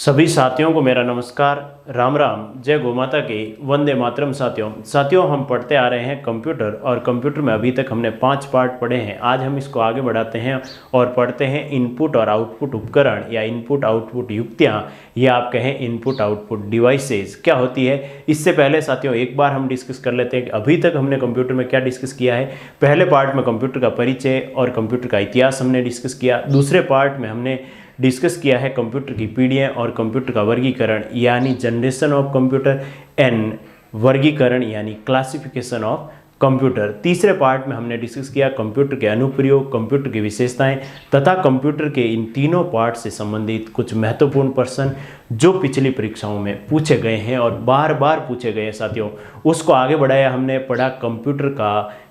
सभी साथियों को मेरा नमस्कार, राम राम, जय गौ माता की, वंदे मातरम। साथियों हम पढ़ते आ रहे हैं कंप्यूटर, और कंप्यूटर में अभी तक हमने 5 पार्ट पढ़े हैं। आज हम इसको आगे बढ़ाते हैं और पढ़ते हैं इनपुट और आउटपुट उपकरण या इनपुट आउटपुट युक्तियाँ, या आप कहें इनपुट आउटपुट डिवाइसेस क्या होती है। इससे पहले साथियों एक बार हम डिस्कस कर लेते हैं कि अभी तक हमने कंप्यूटर में क्या डिस्कस किया है। पहले पार्ट में कंप्यूटर का परिचय और कंप्यूटर का इतिहास हमने डिस्कस किया। दूसरे पार्ट में हमने डिस्कस किया है कंप्यूटर की पीढ़ियाँ और कंप्यूटर का वर्गीकरण यानी जनरेशन ऑफ कंप्यूटर एंड वर्गीकरण यानी क्लासिफिकेशन ऑफ कंप्यूटर। तीसरे पार्ट में हमने डिस्कस किया कंप्यूटर के अनुप्रयोग, कंप्यूटर की विशेषताएं तथा कंप्यूटर के इन तीनों पार्ट से संबंधित कुछ महत्वपूर्ण प्रश्न जो पिछली परीक्षाओं में पूछे गए हैं और बार बार पूछे गए हैं साथियों, उसको आगे बढ़ाया। हमने पढ़ा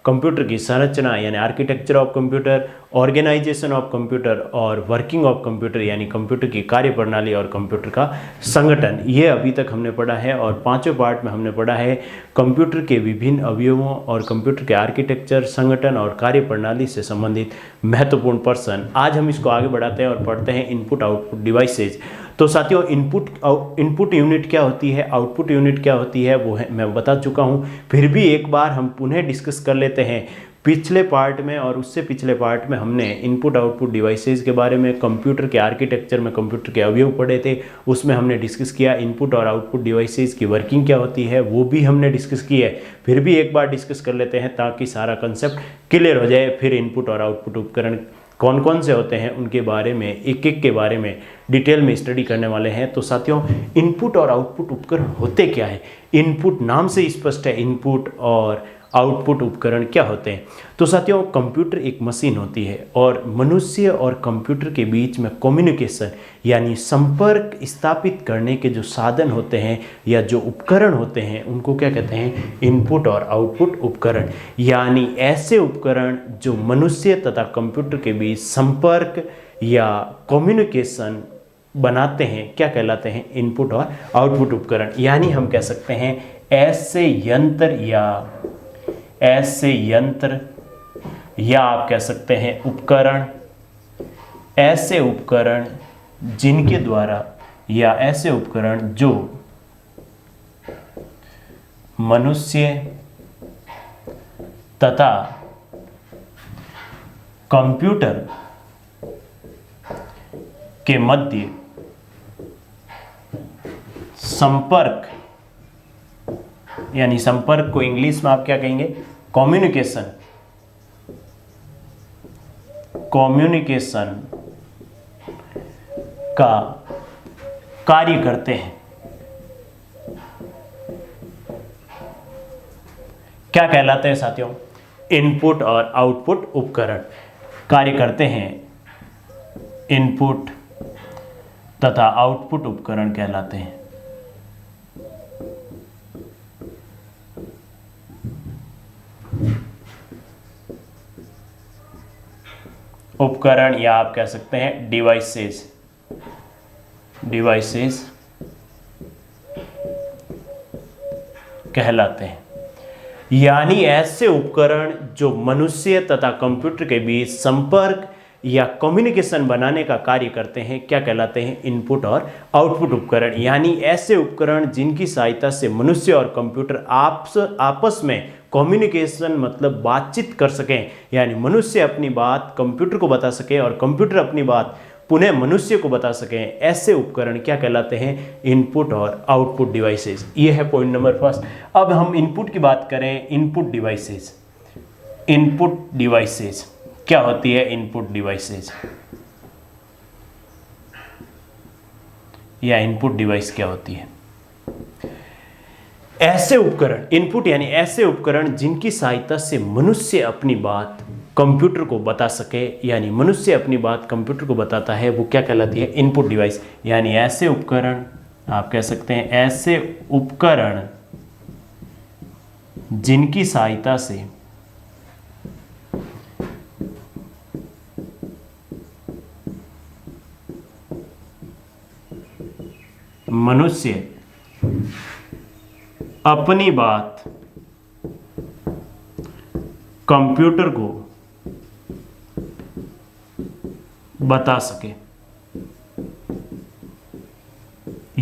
कंप्यूटर की संरचना यानी architecture of computer, organisation of computer और वर्किंग ऑफ कंप्यूटर यानी कंप्यूटर की कार्यप्रणाली और कंप्यूटर का संगठन। ये अभी तक हमने पढ़ा है। और पांचवें पार्ट में हमने पढ़ा है कंप्यूटर के विभिन्न अवयवों और कंप्यूटर के आर्किटेक्चर, संगठन और कार्यप्रणाली से संबंधित महत्वपूर्ण प्रश्न। आज हम इसको आगे बढ़ाते हैं और पढ़ते हैं इनपुट आउटपुट डिवाइसेज। तो साथियों इनपुट यूनिट क्या होती है, आउटपुट यूनिट क्या होती है, वो है मैं बता चुका हूँ। फिर भी एक बार हम पुनः डिस्कस कर लेते हैं। पिछले पार्ट में और उससे पिछले पार्ट में हमने इनपुट आउटपुट डिवाइसेस के बारे में, कंप्यूटर के आर्किटेक्चर में कंप्यूटर के अवयव पढ़े थे, उसमें हमने डिस्कस किया। इनपुट और आउटपुट डिवाइसेस की वर्किंग क्या होती है वो भी हमने डिस्कस की है। फिर भी एक बार डिस्कस कर लेते हैं ताकि सारा कंसेप्ट क्लियर हो जाए। फिर इनपुट और आउटपुट उपकरण कौन कौन से होते हैं उनके बारे में, एक एक के बारे में डिटेल में स्टडी करने वाले हैं। तो साथियों इनपुट और आउटपुट उपकरण होते क्या है। इनपुट नाम से स्पष्ट है, इनपुट और आउटपुट उपकरण क्या होते हैं। तो साथियों कंप्यूटर एक मशीन होती है और मनुष्य और कंप्यूटर के बीच में कम्युनिकेशन यानी संपर्क स्थापित करने के जो साधन होते हैं या जो उपकरण होते हैं उनको क्या कहते हैं, इनपुट और आउटपुट उपकरण। यानी ऐसे उपकरण जो मनुष्य तथा कंप्यूटर के बीच संपर्क या कम्युनिकेशन बनाते हैं क्या कहलाते हैं, इनपुट और आउटपुट उपकरण। यानी हम कह सकते हैं ऐसे यंत्र या आप कह सकते हैं उपकरण, ऐसे उपकरण जिनके द्वारा या ऐसे उपकरण जो मनुष्य तथा कंप्यूटर के मध्य संपर्क यानी संपर्क को इंग्लिश में आप क्या कहेंगे, कम्युनिकेशन का कार्य करते हैं। क्या कहलाते हैं साथियों, इनपुट और आउटपुट उपकरण कार्य करते हैं। इनपुट तथा आउटपुट उपकरण कहलाते हैं। उपकरण या आप कह सकते हैं डिवाइसेस कहलाते हैं। यानी ऐसे उपकरण जो मनुष्य तथा कंप्यूटर के बीच संपर्क या कम्युनिकेशन बनाने का कार्य करते हैं क्या कहलाते हैं, इनपुट और आउटपुट उपकरण। यानी ऐसे उपकरण जिनकी सहायता से मनुष्य और कंप्यूटर आपस में कम्युनिकेशन मतलब बातचीत कर सकें। यानी मनुष्य अपनी बात कंप्यूटर को बता सके और कंप्यूटर अपनी बात पुनः मनुष्य को बता सकें। ऐसे उपकरण क्या कहलाते हैं, इनपुट और आउटपुट डिवाइसेस। ये है पॉइंट नंबर फर्स्ट। अब हम इनपुट की बात करें, इनपुट डिवाइसेस क्या होती है, इनपुट डिवाइसेस या इनपुट डिवाइस क्या होती है। ऐसे उपकरण, इनपुट यानी ऐसे उपकरण जिनकी सहायता से मनुष्य अपनी बात कंप्यूटर को बता सके। यानी मनुष्य अपनी बात कंप्यूटर को बताता है, वो क्या कहलाती है, इनपुट डिवाइस। यानी ऐसे उपकरण आप कह सकते हैं ऐसे उपकरण जिनकी सहायता से मनुष्य अपनी बात कंप्यूटर को बता सके।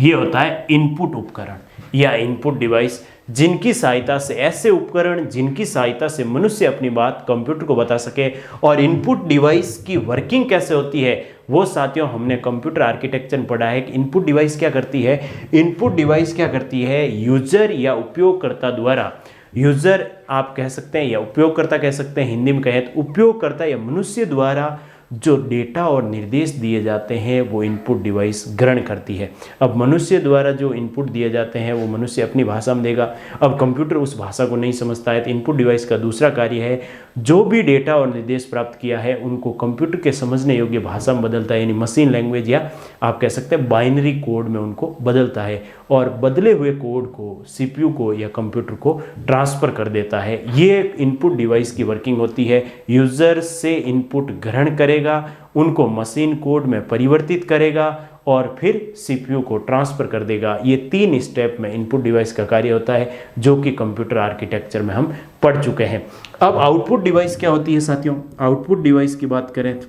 ये होता है इनपुट उपकरण या इनपुट डिवाइस, जिनकी सहायता से ऐसे उपकरण जिनकी सहायता से मनुष्य अपनी बात कंप्यूटर को बता सके। और इनपुट डिवाइस की वर्किंग कैसे होती है वो साथियों हमने कंप्यूटर आर्किटेक्चर में पढ़ा है कि इनपुट डिवाइस क्या करती है। इनपुट डिवाइस क्या करती है, यूजर या उपयोगकर्ता द्वारा, यूजर आप कह सकते हैं या उपयोगकर्ता कह सकते हैं, हिंदी में कहें तो उपयोगकर्ता या मनुष्य द्वारा जो डेटा और निर्देश दिए जाते हैं वो इनपुट डिवाइस ग्रहण करती है। अब मनुष्य द्वारा जो इनपुट दिए जाते हैं वो मनुष्य अपनी भाषा में देगा। अब कंप्यूटर उस भाषा को नहीं समझता है तो इनपुट डिवाइस का दूसरा कार्य है जो भी डेटा और निर्देश प्राप्त किया है उनको कंप्यूटर के समझने योग्य भाषा में बदलता है, यानी मशीन लैंग्वेज या आप कह सकते हैं बाइनरी कोड में उनको बदलता है और बदले हुए कोड को सीपीयू को या कंप्यूटर को ट्रांसफर कर देता है। ये इनपुट डिवाइस की वर्किंग होती है। यूजर से इनपुट ग्रहण करेगा, उनको मशीन कोड में परिवर्तित करेगा और फिर सीपीयू को ट्रांसफर कर देगा। ये 3 स्टेप में इनपुट डिवाइस का कार्य होता है जो कि कंप्यूटर आर्किटेक्चर में हम पढ़ चुके हैं। अब आउटपुट डिवाइस क्या होती है साथियों, आउटपुट डिवाइस की बात करें तो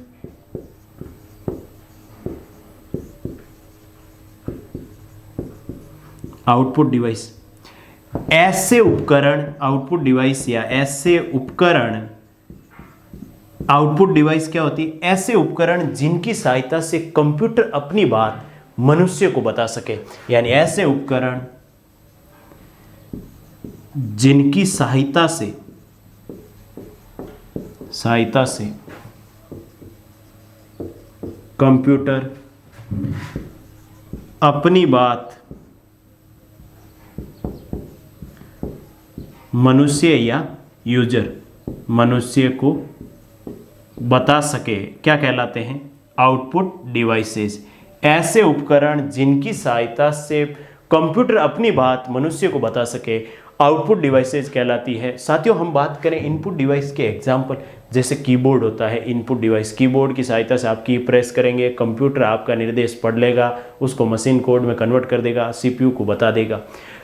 आउटपुट डिवाइस ऐसे उपकरण, आउटपुट डिवाइस या ऐसे उपकरण, आउटपुट डिवाइस क्या होती है, ऐसे उपकरण जिनकी सहायता से कंप्यूटर अपनी बात मनुष्य को बता सके। यानी ऐसे उपकरण जिनकी सहायता से कंप्यूटर अपनी बात मनुष्य या यूजर मनुष्य को बता सके, क्या कहलाते हैं, आउटपुट डिवाइसेस। ऐसे उपकरण जिनकी सहायता से कंप्यूटर अपनी बात मनुष्य को बता सके आउटपुट डिवाइसेस कहलाती है। साथियों हम बात करें इनपुट डिवाइस के एग्जाम्पल, जैसे कीबोर्ड होता है इनपुट डिवाइस। कीबोर्ड की सहायता से आप की प्रेस करेंगे, कंप्यूटर आपका निर्देश पढ़ लेगा, उसको मशीन कोड में कन्वर्ट कर देगा, सीपीयू को बता देगा।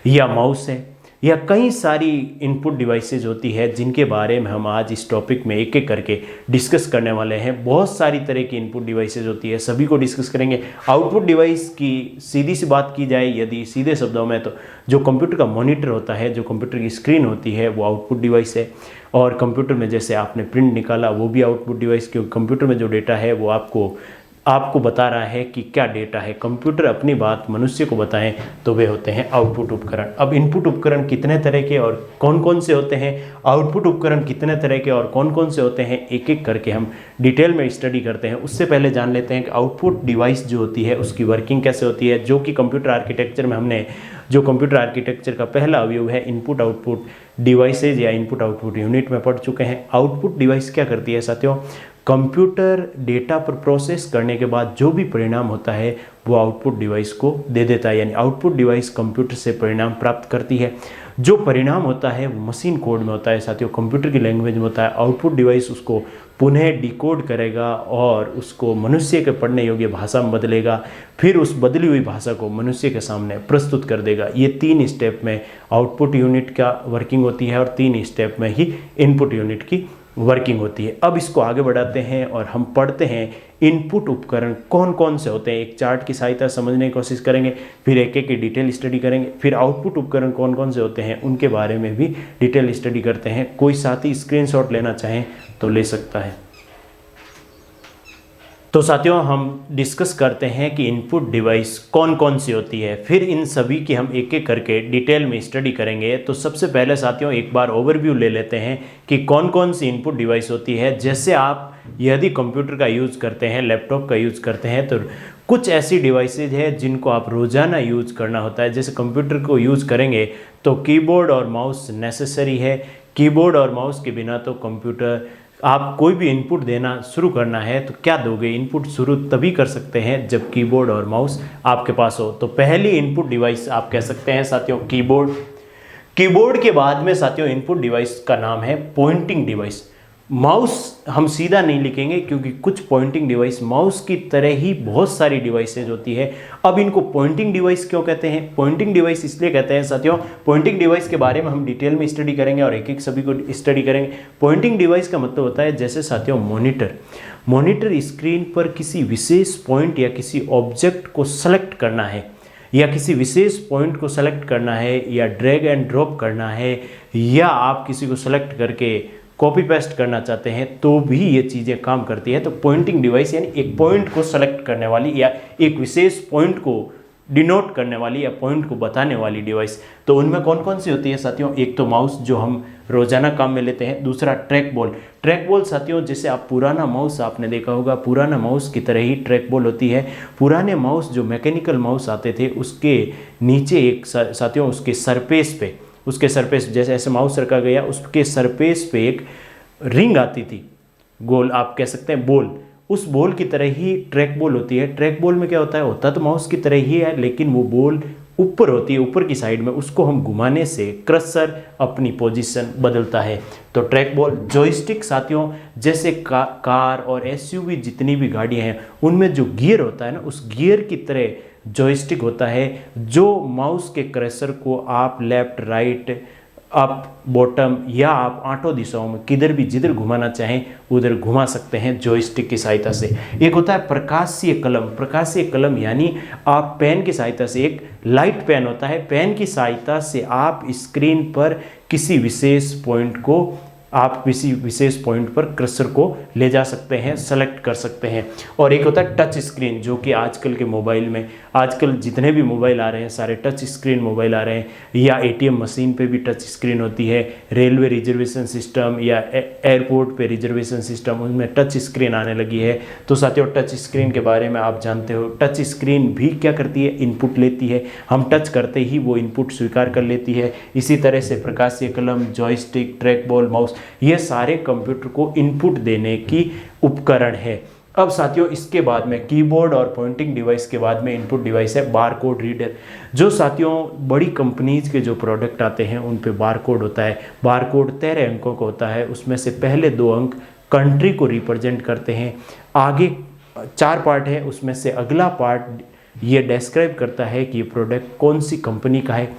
या माउस है, या कई सारी इनपुट डिवाइसेज होती है जिनके बारे में हम आज इस टॉपिक में एक एक करके डिस्कस करने वाले हैं। बहुत सारी तरह की इनपुट डिवाइसेज होती है, सभी को डिस्कस करेंगे। आउटपुट डिवाइस की सीधी सी बात की जाए यदि सीधे शब्दों में, तो जो कंप्यूटर का मॉनिटर होता है, जो कंप्यूटर की स्क्रीन होती है, वो आउटपुट डिवाइस है। और कंप्यूटर में जैसे आपने प्रिंट निकाला वो भी आउटपुट डिवाइस, क्योंकि कंप्यूटर में जो डेटा है वो आपको बता रहा है कि क्या डेटा है। कंप्यूटर अपनी बात मनुष्य को बताएं तो वे होते हैं आउटपुट उपकरण। अब इनपुट उपकरण कितने तरह के और कौन कौन से होते हैं, आउटपुट उपकरण कितने तरह के और कौन कौन से होते हैं, एक एक करके हम डिटेल में स्टडी करते हैं। उससे पहले जान लेते हैं कि आउटपुट डिवाइस जो होती है उसकी वर्किंग कैसे होती है, जो कि कंप्यूटर आर्किटेक्चर में हमने जो कंप्यूटर आर्किटेक्चर का पहला अवयव है इनपुट आउटपुट डिवाइसेज या इनपुट आउटपुट यूनिट में पढ़ चुके हैं। आउटपुट डिवाइस क्या करती है साथियों, कंप्यूटर डेटा पर प्रोसेस करने के बाद जो भी परिणाम होता है वो आउटपुट डिवाइस को दे देता है। यानी आउटपुट डिवाइस कंप्यूटर से परिणाम प्राप्त करती है। जो परिणाम होता है वो मशीन कोड में होता है साथियों, कंप्यूटर की लैंग्वेज में होता है। आउटपुट डिवाइस उसको पुनः डिकोड करेगा और उसको मनुष्य के पढ़ने योग्य भाषा में बदलेगा, फिर उस बदली हुई भाषा को मनुष्य के सामने प्रस्तुत कर देगा। ये 3 स्टेप में आउटपुट यूनिट का वर्किंग होती है और 3 स्टेप में ही इनपुट यूनिट की वर्किंग होती है। अब इसको आगे बढ़ाते हैं और हम पढ़ते हैं इनपुट उपकरण कौन कौन से होते हैं। एक चार्ट की सहायता समझने की कोशिश करेंगे, फिर एक एक की डिटेल स्टडी करेंगे, फिर आउटपुट उपकरण कौन कौन से होते हैं उनके बारे में भी डिटेल स्टडी करते हैं। कोई साथी स्क्रीनशॉट लेना चाहें तो ले सकता है। तो साथियों हम डिस्कस करते हैं कि इनपुट डिवाइस कौन कौन सी होती है, फिर इन सभी की हम एक एक करके डिटेल में स्टडी करेंगे। तो सबसे पहले साथियों एक बार ओवरव्यू ले लेते हैं कि कौन कौन सी इनपुट डिवाइस होती है। जैसे आप यदि कंप्यूटर का यूज़ करते हैं, लैपटॉप का यूज़ करते हैं, तो कुछ ऐसी डिवाइसेज है जिनको आप रोज़ाना यूज़ करना होता है। जैसे कंप्यूटर को यूज़ करेंगे तो कीबोर्ड और माउस नेसेसरी है। कीबोर्ड और माउस के बिना तो कंप्यूटर, आप कोई भी इनपुट देना शुरू करना है तो क्या दोगे, इनपुट शुरू तभी कर सकते हैं जब कीबोर्ड और माउस आपके पास हो। तो पहली इनपुट डिवाइस आप कह सकते हैं साथियों कीबोर्ड। कीबोर्ड के बाद में साथियों इनपुट डिवाइस का नाम है पॉइंटिंग डिवाइस। माउस हम सीधा नहीं लिखेंगे क्योंकि कुछ पॉइंटिंग डिवाइस माउस की तरह ही बहुत सारी डिवाइसेज होती है। अब इनको पॉइंटिंग डिवाइस क्यों कहते हैं, पॉइंटिंग डिवाइस इसलिए कहते हैं साथियों, पॉइंटिंग डिवाइस के बारे में हम डिटेल में स्टडी करेंगे और एक एक सभी को स्टडी करेंगे। पॉइंटिंग डिवाइस का मतलब होता है जैसे साथियों मॉनिटर स्क्रीन पर किसी विशेष पॉइंट या किसी ऑब्जेक्ट को सेलेक्ट करना है या किसी विशेष पॉइंट को सेलेक्ट करना है या ड्रैग एंड ड्रॉप करना है या आप किसी को सेलेक्ट करके कॉपी पेस्ट करना चाहते हैं तो भी ये चीज़ें काम करती है। तो पॉइंटिंग डिवाइस यानी एक पॉइंट को सेलेक्ट करने वाली या एक विशेष पॉइंट को डिनोट करने वाली या पॉइंट को बताने वाली डिवाइस। तो उनमें कौन कौन सी होती है साथियों? एक तो माउस जो हम रोजाना काम में लेते हैं, दूसरा ट्रैक बॉल। ट्रैक बॉल साथियों जैसे आप पुराना माउस आपने देखा होगा, पुराना माउस की तरह ही ट्रैक बॉल होती है। पुराने माउस जो मैकेनिकल माउस आते थे उसके नीचे एक साथियों उसके सरफेस जैसे ऐसे माउस रखा गया, उसके सरफेस पे एक रिंग आती थी, गोल आप कह सकते हैं बॉल। उस बॉल की तरह ही ट्रैक बॉल होती है। ट्रैक बॉल में क्या होता है? होता तो माउस की तरह ही है, लेकिन वो बॉल ऊपर होती है, ऊपर की साइड में। उसको हम घुमाने से क्रसर अपनी पोजीशन बदलता है। तो ट्रैक बॉल। जॉयस्टिक साथियों जैसे कार और एसयूवी जितनी भी गाड़ियां हैं उनमें जो गियर होता है ना, उस गियर की तरह जॉयस्टिक होता है जो माउस के क्रसर को आप लेफ्ट राइट अप बॉटम या आप आठों दिशाओं में किधर भी जिधर घुमाना चाहें उधर घुमा सकते हैं जॉयस्टिक की सहायता से। एक होता है प्रकाशीय कलम। प्रकाशीय कलम यानी आप पेन की सहायता से, एक लाइट पेन होता है, पेन की सहायता से आप स्क्रीन पर किसी विशेष पॉइंट पर कर्सर को ले जा सकते हैं, सेलेक्ट कर सकते हैं। और एक होता है टच स्क्रीन जो कि आजकल के मोबाइल में, आजकल जितने भी मोबाइल आ रहे हैं सारे टच स्क्रीन मोबाइल आ रहे हैं, या एटीएम मशीन पे भी टच स्क्रीन होती है, रेलवे रिजर्वेशन सिस्टम या एयरपोर्ट पे रिजर्वेशन सिस्टम, उनमें टच स्क्रीन आने लगी है। तो साथियों टच स्क्रीन के बारे में आप जानते हो, टच स्क्रीन भी क्या करती है? इनपुट लेती है। हम टच करते ही वो इनपुट स्वीकार कर लेती है। इसी तरह से प्रकाशीय कलम, जॉयस्टिक, ट्रैक बॉल, माउस, ये सारे कंप्यूटर को इनपुट देने की उपकरण है। अब साथियों इसके बाद में कीबोर्ड और पॉइंटिंग डिवाइस के बाद में इनपुट डिवाइस है बारकोड रीडर। जो साथियों बड़ी कंपनीज के जो प्रोडक्ट आते हैं उन पे बारकोड होता है। बारकोड 13 अंकों का होता है, उसमें से पहले 2 अंक कंट्री को रिप्रेजेंट करते हैं। आगे 4 पार्ट है, उसमें से अगला पार्ट ये डिस्क्राइब करता है कि ये प्रोडक्ट कौन सी कंपनी का है।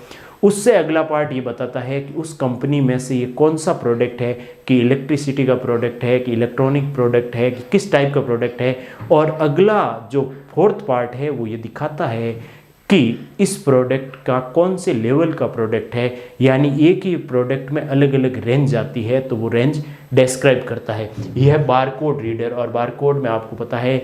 उससे अगला पार्ट ये बताता है कि उस कंपनी में से ये कौन सा प्रोडक्ट है, कि इलेक्ट्रिसिटी का प्रोडक्ट है, कि इलेक्ट्रॉनिक प्रोडक्ट है, कि किस टाइप का प्रोडक्ट है। और अगला जो 4th पार्ट है वो ये दिखाता है कि इस प्रोडक्ट का कौन से लेवल का प्रोडक्ट है, यानी एक ही प्रोडक्ट में अलग अलग रेंज आती है तो वो रेंज डिस्क्राइब करता है। यह है बारकोड रीडर। और बारकोड में आपको पता है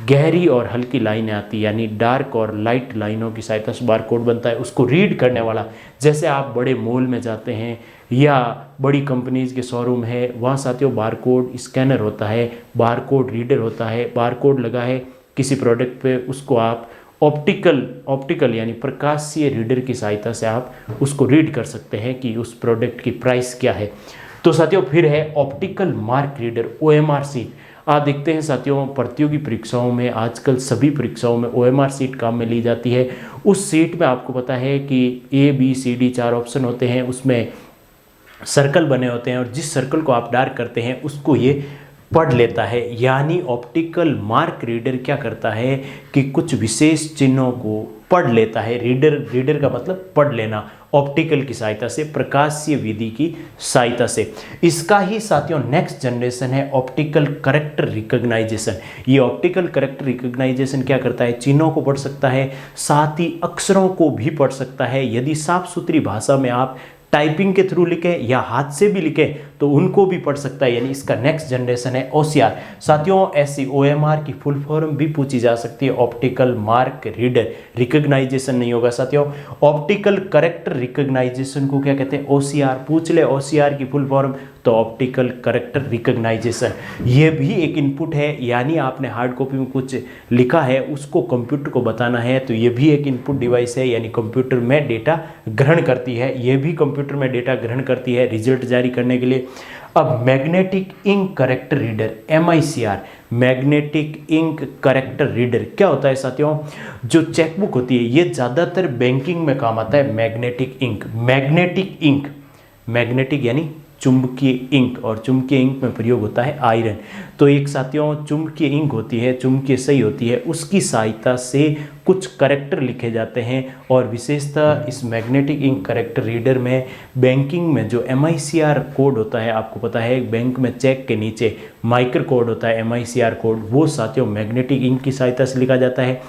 गहरी और हल्की लाइनें आती है, यानी डार्क और लाइट लाइनों की सहायता से बारकोड बनता है। उसको रीड करने वाला, जैसे आप बड़े मॉल में जाते हैं या बड़ी कंपनीज के शोरूम है, वहाँ साथियों बारकोड स्कैनर होता है, बारकोड रीडर होता है। बारकोड लगा है किसी प्रोडक्ट पे, उसको आप ऑप्टिकल यानी प्रकाशीय रीडर की सहायता से आप उसको रीड कर सकते हैं कि उस प्रोडक्ट की प्राइस क्या है। तो साथियों फिर है optical mark reader, OMR seat. आप देखते हैं साथियों प्रतियोगी परीक्षाओं में, आजकल सभी परीक्षाओं में OMR सीट काम में ली जाती है। उस सीट में आपको पता है कि ABCD 4 ऑप्शन होते हैं, उसमें सर्कल बने होते हैं और जिस सर्कल को आप डार्क करते हैं उसको ये पढ़ लेता है। यानी ऑप्टिकल मार्क रीडर क्या करता है कि कुछ विशेष चिन्हों को पढ़ लेता है। रीडर का मतलब पढ़ लेना, ऑप्टिकल की सहायता से, प्रकाशीय विधि की सहायता से। इसका ही साथियों नेक्स्ट जनरेशन है ऑप्टिकल कैरेक्टर रिकॉग्नाइजेशन। ये ऑप्टिकल कैरेक्टर रिकॉग्नाइजेशन क्या करता है? चिन्हों को पढ़ सकता है, साथ ही अक्षरों को भी पढ़ सकता है। यदि साफ सुथरी भाषा में आप टाइपिंग के थ्रू लिखे या हाथ से भी लिखे तो उनको भी पढ़ सकता है, यानी इसका नेक्स्ट जनरेशन है OCR। साथियों ऐसी OMR की फुल फॉर्म भी पूछी जा सकती है, ऑप्टिकल मार्क रीडर। रिकॉग्नाइजेशन नहीं होगा साथियों। ऑप्टिकल कैरेक्टर रिकॉग्नाइजेशन को क्या कहते हैं? OCR। पूछ ले OCR की फुल फॉर्म तो ऑप्टिकल कैरेक्टर रिकॉग्नाइजेशन। ये भी एक इनपुट है, यानी आपने हार्ड कॉपी में कुछ लिखा है उसको कंप्यूटर को बताना है तो ये भी एक इनपुट डिवाइस है, यानी कंप्यूटर में डेटा ग्रहण करती है। ये भी कंप्यूटर में डेटा ग्रहण करती है रिजल्ट जारी करने के लिए। अब magnetic ink character reader, MICR, magnetic ink character reader क्या होता है साथियों? जो चेकबुक होती है ये ज़्यादातर बैंकिंग में काम आता है। मैग्नेटिक यानी चुंबकीय इंक, और चुंबकीय इंक में प्रयोग होता है आयरन। तो एक साथियों चुंबकीय इंक होती है, चुंबकीय सही होती है, उसकी सहायता से कुछ कैरेक्टर लिखे जाते हैं। और विशेषतः इस मैग्नेटिक इंक कैरेक्टर रीडर में बैंकिंग में जो MICR कोड होता है, आपको पता है बैंक में चेक के नीचे माइक्रो कोड होता है MICR कोड, वो साथियों मैग्नेटिक इंक की सहायता से लिखा जाता है।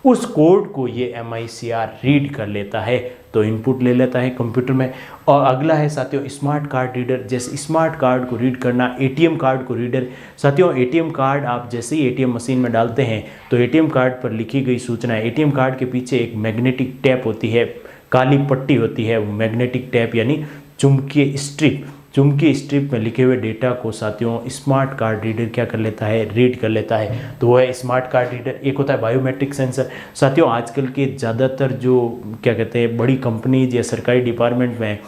उस कोड को ये MICR रीड कर लेता है, तो इनपुट ले लेता है कंप्यूटर में। और अगला है साथियों स्मार्ट कार्ड रीडर। जैसे स्मार्ट कार्ड को रीड करना, ATM कार्ड को रीडर। साथियों ATM कार्ड आप जैसे ही ATM मशीन में डालते हैं तो ATM कार्ड पर लिखी गई सूचना, ATM कार्ड के पीछे एक मैग्नेटिक टेप होती है, काली पट्टी होती है, वो मैग्नेटिक टेप यानी चुंबकीय स्ट्रिप। चुंबकीय स्ट्रिप में लिखे हुए डेटा को साथियों स्मार्ट कार्ड रीडर क्या कर लेता है, रीड कर लेता है, तो वो है स्मार्ट कार्ड रीडर। एक होता है बायोमेट्रिक सेंसर। साथियों आजकल के ज़्यादातर जो क्या कहते हैं बड़ी कंपनीज या सरकारी डिपार्टमेंट में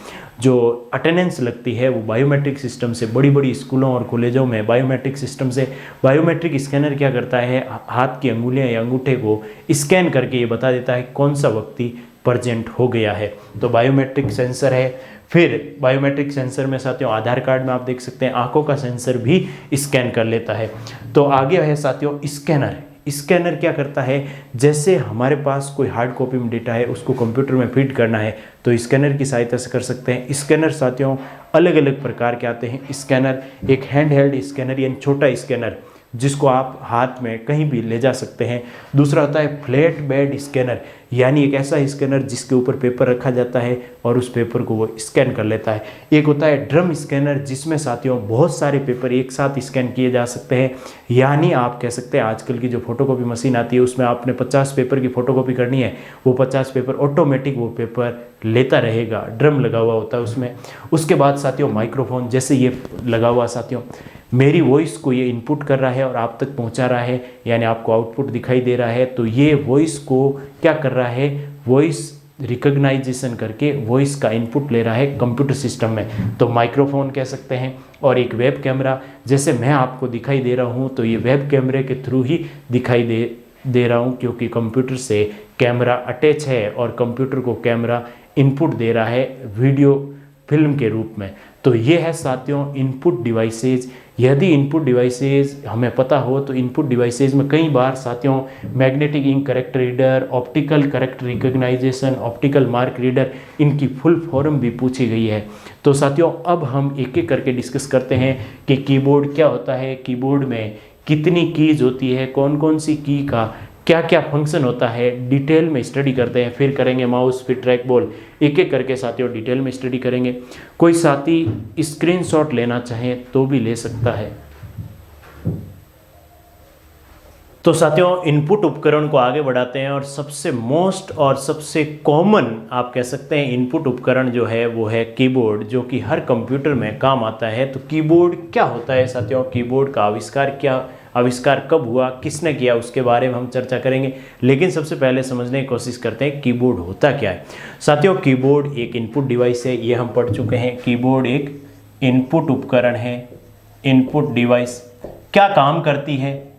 जो अटेंडेंस लगती है वो बायोमेट्रिक सिस्टम से, बड़ी बड़ी स्कूलों और कॉलेजों में बायोमेट्रिक सिस्टम से। बायोमेट्रिक स्कैनर क्या करता है, हाथ की अंगुलियां या अंगूठे को स्कैन करके ये बता देता है कौन सा व्यक्ति प्रेजेंट हो गया है, तो बायोमेट्रिक सेंसर है। फिर बायोमेट्रिक सेंसर में साथियों आधार कार्ड में आप देख सकते हैं आंखों का सेंसर भी स्कैन कर लेता है। तो आगे है साथियों स्कैनर। स्कैनर क्या करता है, जैसे हमारे पास कोई हार्ड कॉपी में डेटा है उसको कंप्यूटर में फीड करना है तो स्कैनर की सहायता से कर सकते हैं। स्कैनर साथियों अलग अलग प्रकार के आते हैं। स्कैनर एक हैंड हेल्ड स्कैनर यानी छोटा स्कैनर जिसको आप हाथ में कहीं भी ले जा सकते हैं। दूसरा होता है फ्लैट बेड स्कैनर, यानी एक ऐसा स्कैनर जिसके ऊपर पेपर रखा जाता है और उस पेपर को वो स्कैन कर लेता है। एक होता है ड्रम स्कैनर जिसमें साथियों बहुत सारे पेपर एक साथ स्कैन किए जा सकते हैं, यानी आप कह सकते हैं आजकल की जो फोटोकॉपी मशीन आती है उसमें आपने 50 पेपर की फोटोकॉपी करनी है, वो 50 पेपर ऑटोमेटिक वो पेपर लेता रहेगा, ड्रम लगा हुआ होता है उसमें। उसके बाद साथियों माइक्रोफोन, जैसे ये लगा हुआ साथियों मेरी वॉइस को ये इनपुट कर रहा है और आप तक पहुंचा रहा है, यानी आपको आउटपुट दिखाई दे रहा है, तो ये वॉइस को क्या कर रहा है, वॉइस रिकग्नाइजेशन करके वॉइस का इनपुट ले रहा है कंप्यूटर सिस्टम में, तो माइक्रोफोन कह सकते हैं। और एक वेब कैमरा, जैसे मैं आपको दिखाई दे रहा हूँ तो ये वेब कैमरे के थ्रू ही दिखाई दे रहा हूँ क्योंकि कंप्यूटर से कैमरा अटैच है और कंप्यूटर को कैमरा इनपुट दे रहा है वीडियो फिल्म के रूप में। तो ये है साथियों इनपुट डिवाइसेज। यदि इनपुट डिवाइसेज हमें पता हो तो इनपुट डिवाइसेज में कई बार साथियों magnetic ink character reader, optical character recognition, optical mark reader, इनकी फुल फॉर्म भी पूछी गई है। तो साथियों अब हम एक एक करके डिस्कस करते हैं कि कीबोर्ड क्या होता है, कीबोर्ड में कितनी कीज होती है, कौन कौन सी की का क्या क्या फंक्शन होता है, डिटेल में स्टडी करते हैं। फिर करेंगे माउस, फिर ट्रैक बॉल, एक एक करके साथियों डिटेल में स्टडी करेंगे। कोई साथी स्क्रीनशॉट लेना चाहे तो भी ले सकता है। तो साथियों इनपुट उपकरण को आगे बढ़ाते हैं और सबसे मोस्ट और सबसे कॉमन आप कह सकते हैं इनपुट उपकरण जो है वो है कीबोर्ड, जो कि हर कंप्यूटर में काम आता है। तो कीबोर्ड क्या होता है साथियों, कीबोर्ड का आविष्कार कब हुआ, किसने किया, उसके बारे में हम चर्चा करेंगे। लेकिन सबसे पहले समझने की कोशिश करते हैं कीबोर्ड होता क्या है। साथियों कीबोर्ड एक इनपुट डिवाइस है, ये हम पढ़ चुके हैं। कीबोर्ड एक इनपुट उपकरण है, इनपुट डिवाइस। क्या काम करती है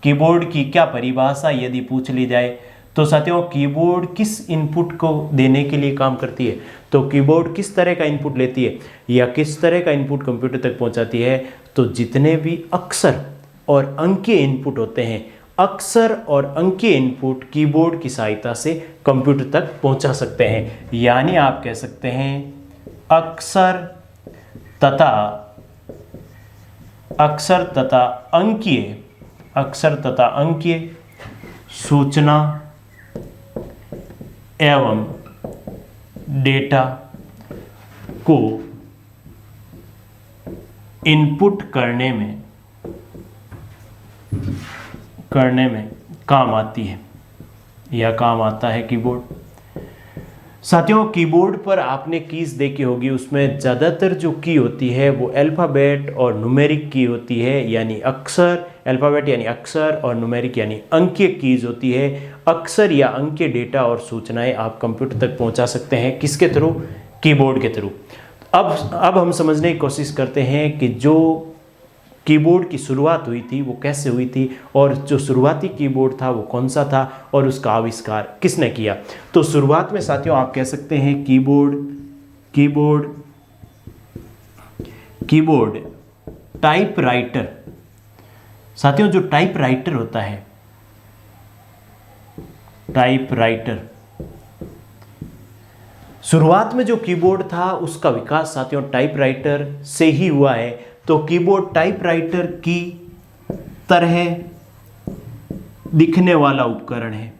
कीबोर्ड की, क्या परिभाषा यदि पूछ ली जाए तो साथियों कीबोर्ड किस इनपुट को देने के लिए काम करती है, तो कीबोर्ड किस तरह का इनपुट लेती है या किस तरह का इनपुट कंप्यूटर तक पहुंचाती है, तो जितने भी अक्षर और अंकीय इनपुट होते हैं, अक्षर और अंकीय इनपुट कीबोर्ड की सहायता से कंप्यूटर तक पहुंचा सकते हैं। यानी आप कह सकते हैं अक्षर तथा अंकीय सूचना एवं डेटा को इनपुट करने में काम आती है या काम आता है कीबोर्ड। साथियों कीबोर्ड पर आपने कीज देखी होगी, उसमें ज़्यादातर जो की होती है वो अल्फ़ाबेट और न्यूमेरिक की होती है, यानी अक्षर, अल्फ़ाबेट यानी अक्षर और न्यूमेरिक यानी अंकीय कीज होती है। अक्षर या अंकीय डेटा और सूचनाएं आप कंप्यूटर तक पहुंचा सकते हैं, किसके थ्रू, कीबोर्ड के थ्रू। अब हम समझने की कोशिश करते हैं कि जो कीबोर्ड की शुरुआत हुई थी वो कैसे हुई थी और जो शुरुआती कीबोर्ड था वो कौन सा था और उसका आविष्कार किसने किया। तो शुरुआत में साथियों आप कह सकते हैं कीबोर्ड टाइपराइटर। साथियों जो टाइपराइटर होता है, टाइपराइटर, शुरुआत में जो कीबोर्ड था उसका विकास साथियों टाइपराइटर से ही हुआ है। तो कीबोर्ड टाइपराइटर की तरह दिखने वाला उपकरण है,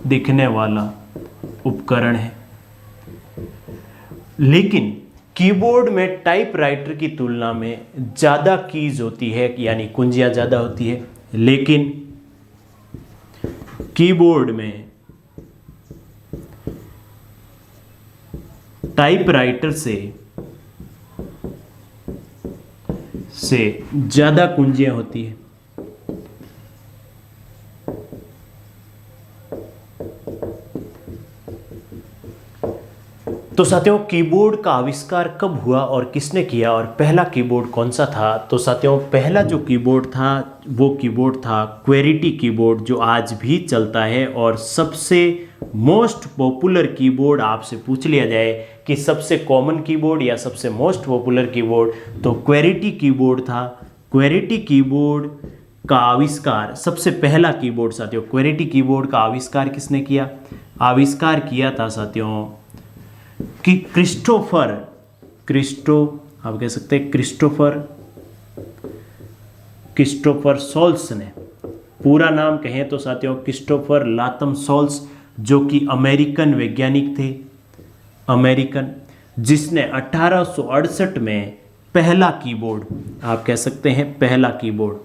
दिखने वाला उपकरण है। लेकिन कीबोर्ड में टाइपराइटर की तुलना में ज़्यादा कीज होती है, यानी कुंजियाँ ज़्यादा होती है। लेकिन कीबोर्ड में टाइपराइटर से ज़्यादा कुंजियाँ होती है। तो साथियों, कीबोर्ड का आविष्कार कब हुआ और किसने किया और पहला कीबोर्ड कौन सा था? तो साथियों, पहला जो कीबोर्ड था वो कीबोर्ड था क्वेरिटी कीबोर्ड, जो आज भी चलता है। और सबसे मोस्ट पॉपुलर कीबोर्ड आपसे पूछ लिया जाए कि सबसे कॉमन कीबोर्ड या सबसे मोस्ट पॉपुलर कीबोर्ड, तो क्वेरिटी कीबोर्ड था। क्वेरिटी कीबोर्ड का आविष्कार, सबसे पहला कीबोर्ड साथियों, क्वेरिटी कीबोर्ड का आविष्कार किसने किया? आविष्कार किया था साथियों कि आप कह सकते हैं क्रिस्टोफर सोल्स ने। पूरा नाम कहें तो साथियों क्रिस्टोफर लाथम सोल्स, जो कि अमेरिकन वैज्ञानिक थे, जिसने 1868 में पहला कीबोर्ड, आप कह सकते हैं पहला कीबोर्ड,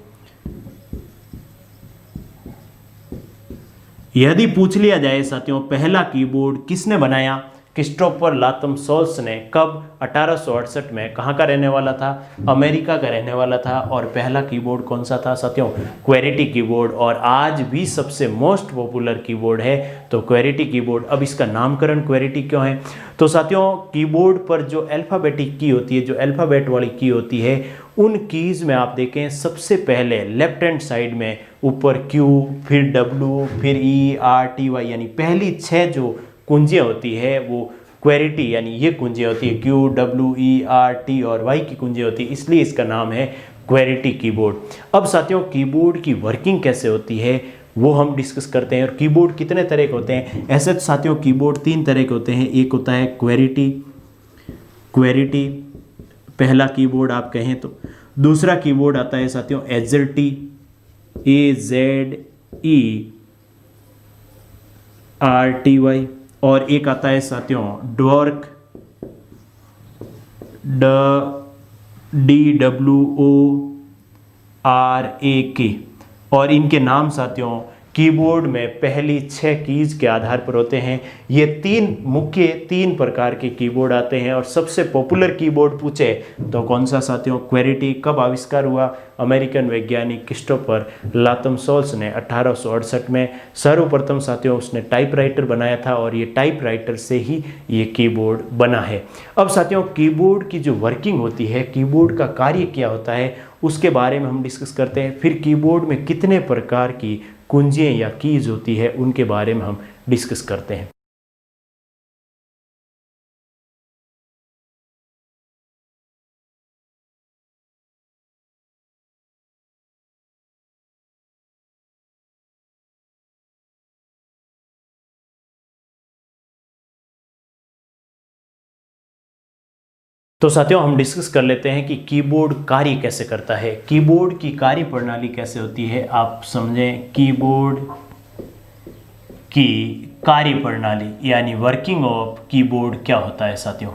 यदि पूछ लिया जाए साथियों पहला कीबोर्ड किसने बनाया, क्रिस्टोफर लाथम सोल्स ने। कब? 1868 में। कहाँ का रहने वाला था? अमेरिका का रहने वाला था। और पहला कीबोर्ड कौन सा था साथियों? क्वेरिटी कीबोर्ड। और आज भी सबसे मोस्ट पॉपुलर कीबोर्ड है तो क्वेरिटी कीबोर्ड। अब इसका नामकरण क्वेरिटी क्यों है? तो साथियों, कीबोर्ड पर जो अल्फ़ाबेटिक की होती है, जो अल्फ़ाबेट वाली की होती है, उन कीज़ में आप देखें सबसे पहले लेफ्ट हैंड साइड में ऊपर Q, फिर W, फिर E, R, T, Y, यानी पहली 6 जो कुंजियाँ होती है वो क्वेरिटी, यानी ये कुंजियाँ होती है Q, W, E, R, T और Y की कुंजियाँ होती है, इसलिए इसका नाम है क्वेरिटी कीबोर्ड। अब साथियों, कीबोर्ड की वर्किंग कैसे होती है वो हम डिस्कस करते हैं। और कीबोर्ड कितने तरह के होते हैं? ऐसे तो साथियों कीबोर्ड 3 तरह के होते हैं। एक होता है क्वेरिटी पहला कीबोर्ड आप कहें तो। दूसरा कीबोर्ड आता है साथियों AZERTY, AZERTY। और एक आता है साथियों DWORK, DWORK। और इनके नाम साथियों कीबोर्ड में पहली 6 कीज के आधार पर होते हैं। ये 3 प्रकार के कीबोर्ड आते हैं। और सबसे पॉपुलर कीबोर्ड पूछे तो कौन सा साथियों? क्वेरिटी। कब आविष्कार हुआ? अमेरिकन वैज्ञानिक क्रिस्टोफर लाथम सोल्स ने 1868 में। सर्वप्रथम साथियों उसने टाइपराइटर बनाया था और ये टाइपराइटर से ही ये कीबोर्ड बना है। अब साथियों, कीबोर्ड की जो वर्किंग होती है, कीबोर्ड का कार्य क्या होता है, उसके बारे में हम डिस्कस करते हैं। फिर कीबोर्ड में कितने प्रकार की कुंजियाँ या कीज होती है उनके बारे में हम डिस्कस करते हैं। तो साथियों, हम डिस्कस कर लेते हैं कि कीबोर्ड कार्य कैसे करता है, कीबोर्ड की कार्य प्रणाली कैसे होती है। आप समझें कीबोर्ड की कार्य प्रणाली यानी वर्किंग ऑफ कीबोर्ड क्या होता है साथियों।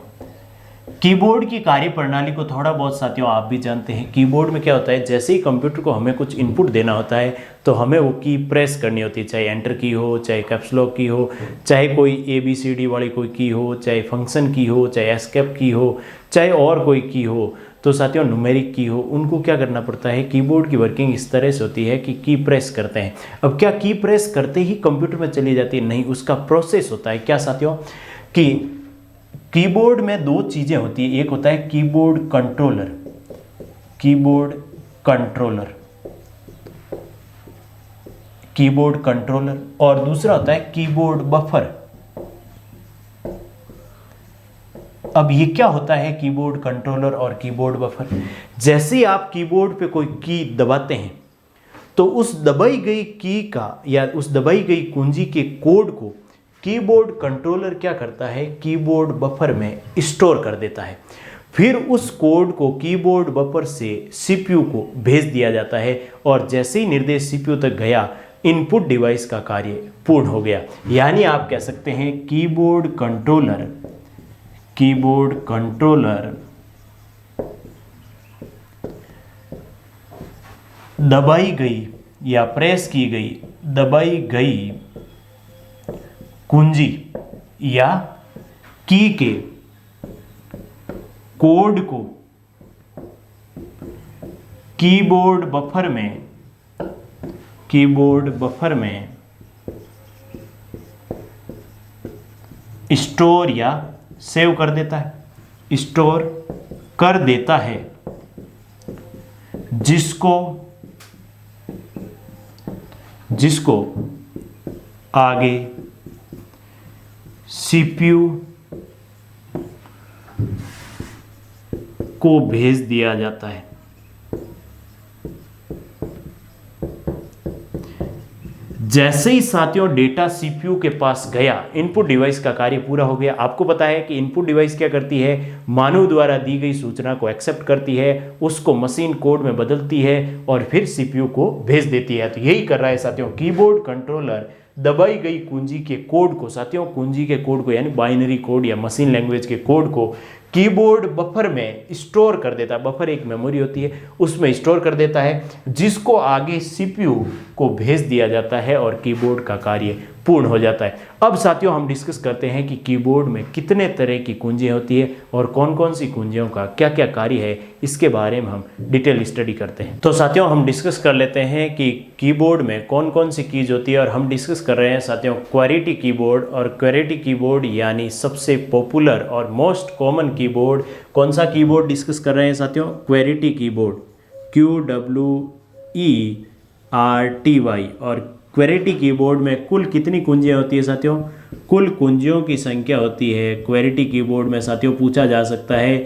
कीबोर्ड की कार्य प्रणाली को थोड़ा बहुत साथियों आप भी जानते हैं। कीबोर्ड में क्या होता है, जैसे ही कंप्यूटर को हमें कुछ इनपुट देना होता है तो हमें वो की प्रेस करनी होती है, चाहे एंटर की हो, चाहे कैप्स लॉक की हो, चाहे कोई ABCD वाली कोई की हो, चाहे फंक्शन की हो, चाहे एस्केप की हो, चाहे और कोई की हो, तो साथियों न्यूमेरिक की हो। उनको क्या करना पड़ता है, कीबोर्ड की वर्किंग इस तरह से होती है कि की प्रेस करते हैं। अब क्या की प्रेस करते ही कंप्यूटर में चली जाती है? नहीं, उसका प्रोसेस होता है। क्या साथियों कि कीबोर्ड में 2 चीज़ें होती है। एक होता है कीबोर्ड कंट्रोलर और दूसरा होता है कीबोर्ड बफर। अब ये क्या होता है कीबोर्ड कंट्रोलर और कीबोर्ड बफर? जैसे ही आप कीबोर्ड पे कोई की दबाते हैं तो उस दबाई गई की का या उस दबाई गई कुंजी के कोड को कीबोर्ड कंट्रोलर क्या करता है, कीबोर्ड बफर में स्टोर कर देता है। फिर उस कोड को कीबोर्ड बफर से CPU को भेज दिया जाता है और जैसे ही निर्देश CPU तक गया इनपुट डिवाइस का कार्य पूर्ण हो गया। यानी आप कह सकते हैं कीबोर्ड कंट्रोलर दबाई गई या प्रेस की गई दबाई गई कुंजी या की के कोड को कीबोर्ड बफर में स्टोर या सेव कर देता है, जिसको आगे सीपीयू को भेज दिया जाता है। जैसे ही साथियों डेटा सीपीयू के पास गया, इनपुट डिवाइस का कार्य पूरा हो गया। आपको पता है कि इनपुट डिवाइस क्या करती है, मानव द्वारा दी गई सूचना को एक्सेप्ट करती है, उसको मशीन कोड में बदलती है और फिर सीपीयू को भेज देती है। तो यही कर रहा है साथियों कीबोर्ड कंट्रोलर, दबाई गई कुंजी के कोड को, साथियों कुंजी के कोड को यानी बाइनरी कोड या मशीन लैंग्वेज के कोड को कीबोर्ड बफर में स्टोर कर देता है। बफर एक मेमोरी होती है, उसमें स्टोर कर देता है, जिसको आगे सीपीयू को भेज दिया जाता है और कीबोर्ड का कार्य पूर्ण हो जाता है। अब साथियों हम डिस्कस करते हैं कि कीबोर्ड में कितने तरह की कुंजियाँ होती है और कौन कौन सी कुंजियों का क्या क्या कार्य है, इसके बारे में हम डिटेल स्टडी करते हैं। तो साथियों हम डिस्कस कर लेते हैं कि कीबोर्ड में कौन कौन सी कीज होती है और हम डिस्कस कर रहे हैं साथियों क्वेरिटी कीबोर्ड। और क्वेरिटी कीबोर्ड यानी सबसे पॉपुलर और मोस्ट कॉमन कीबोर्ड। कौन सा कीबोर्ड डिस्कस कर रहे हैं साथियों? क्वेरिटी कीबोर्ड, QWERTY। और क्वेरिटी कीबोर्ड में कुल कितनी कुंजियाँ होती है साथियों? कुल कुंजियों की संख्या होती है क्वेरिटी कीबोर्ड में साथियों, पूछा जा सकता है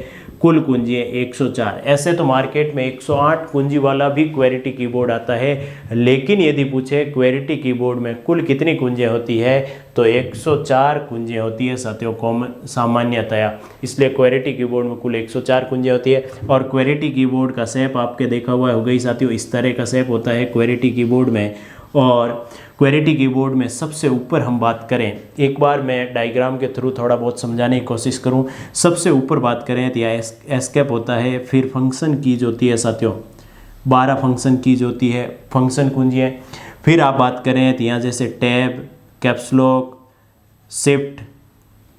कुल कुंजियाँ 104। ऐसे तो मार्केट में 108 कुंजी वाला भी क्वेरिटी कीबोर्ड आता है, लेकिन यदि पूछे क्वेरिटी कीबोर्ड में कुल कितनी कुंजियाँ होती है तो 104 कुंजियाँ होती है साथियों, कॉमन सामान्यतया। इसलिए क्वेरिटी कीबोर्ड में कुल 104 कुंजियाँ होती है। और क्वेरिटी कीबोर्ड का शेप आपके देखा हुआ हो गई साथियों, इस तरह का शेप होता है क्वेरिटी कीबोर्ड में। और क्वेरिटी कीबोर्ड में सबसे ऊपर हम बात करें, एक बार मैं डायग्राम के थ्रू थोड़ा बहुत समझाने की कोशिश करूं। सबसे ऊपर बात करें तो यहाँ एस्केप होता है, फिर फंक्शन कीज होती है साथियों, 12 फंक्शन कीज होती है, फंक्शन कुंजी है। फिर आप बात करें तो यहाँ जैसे tab, caps lock, shift,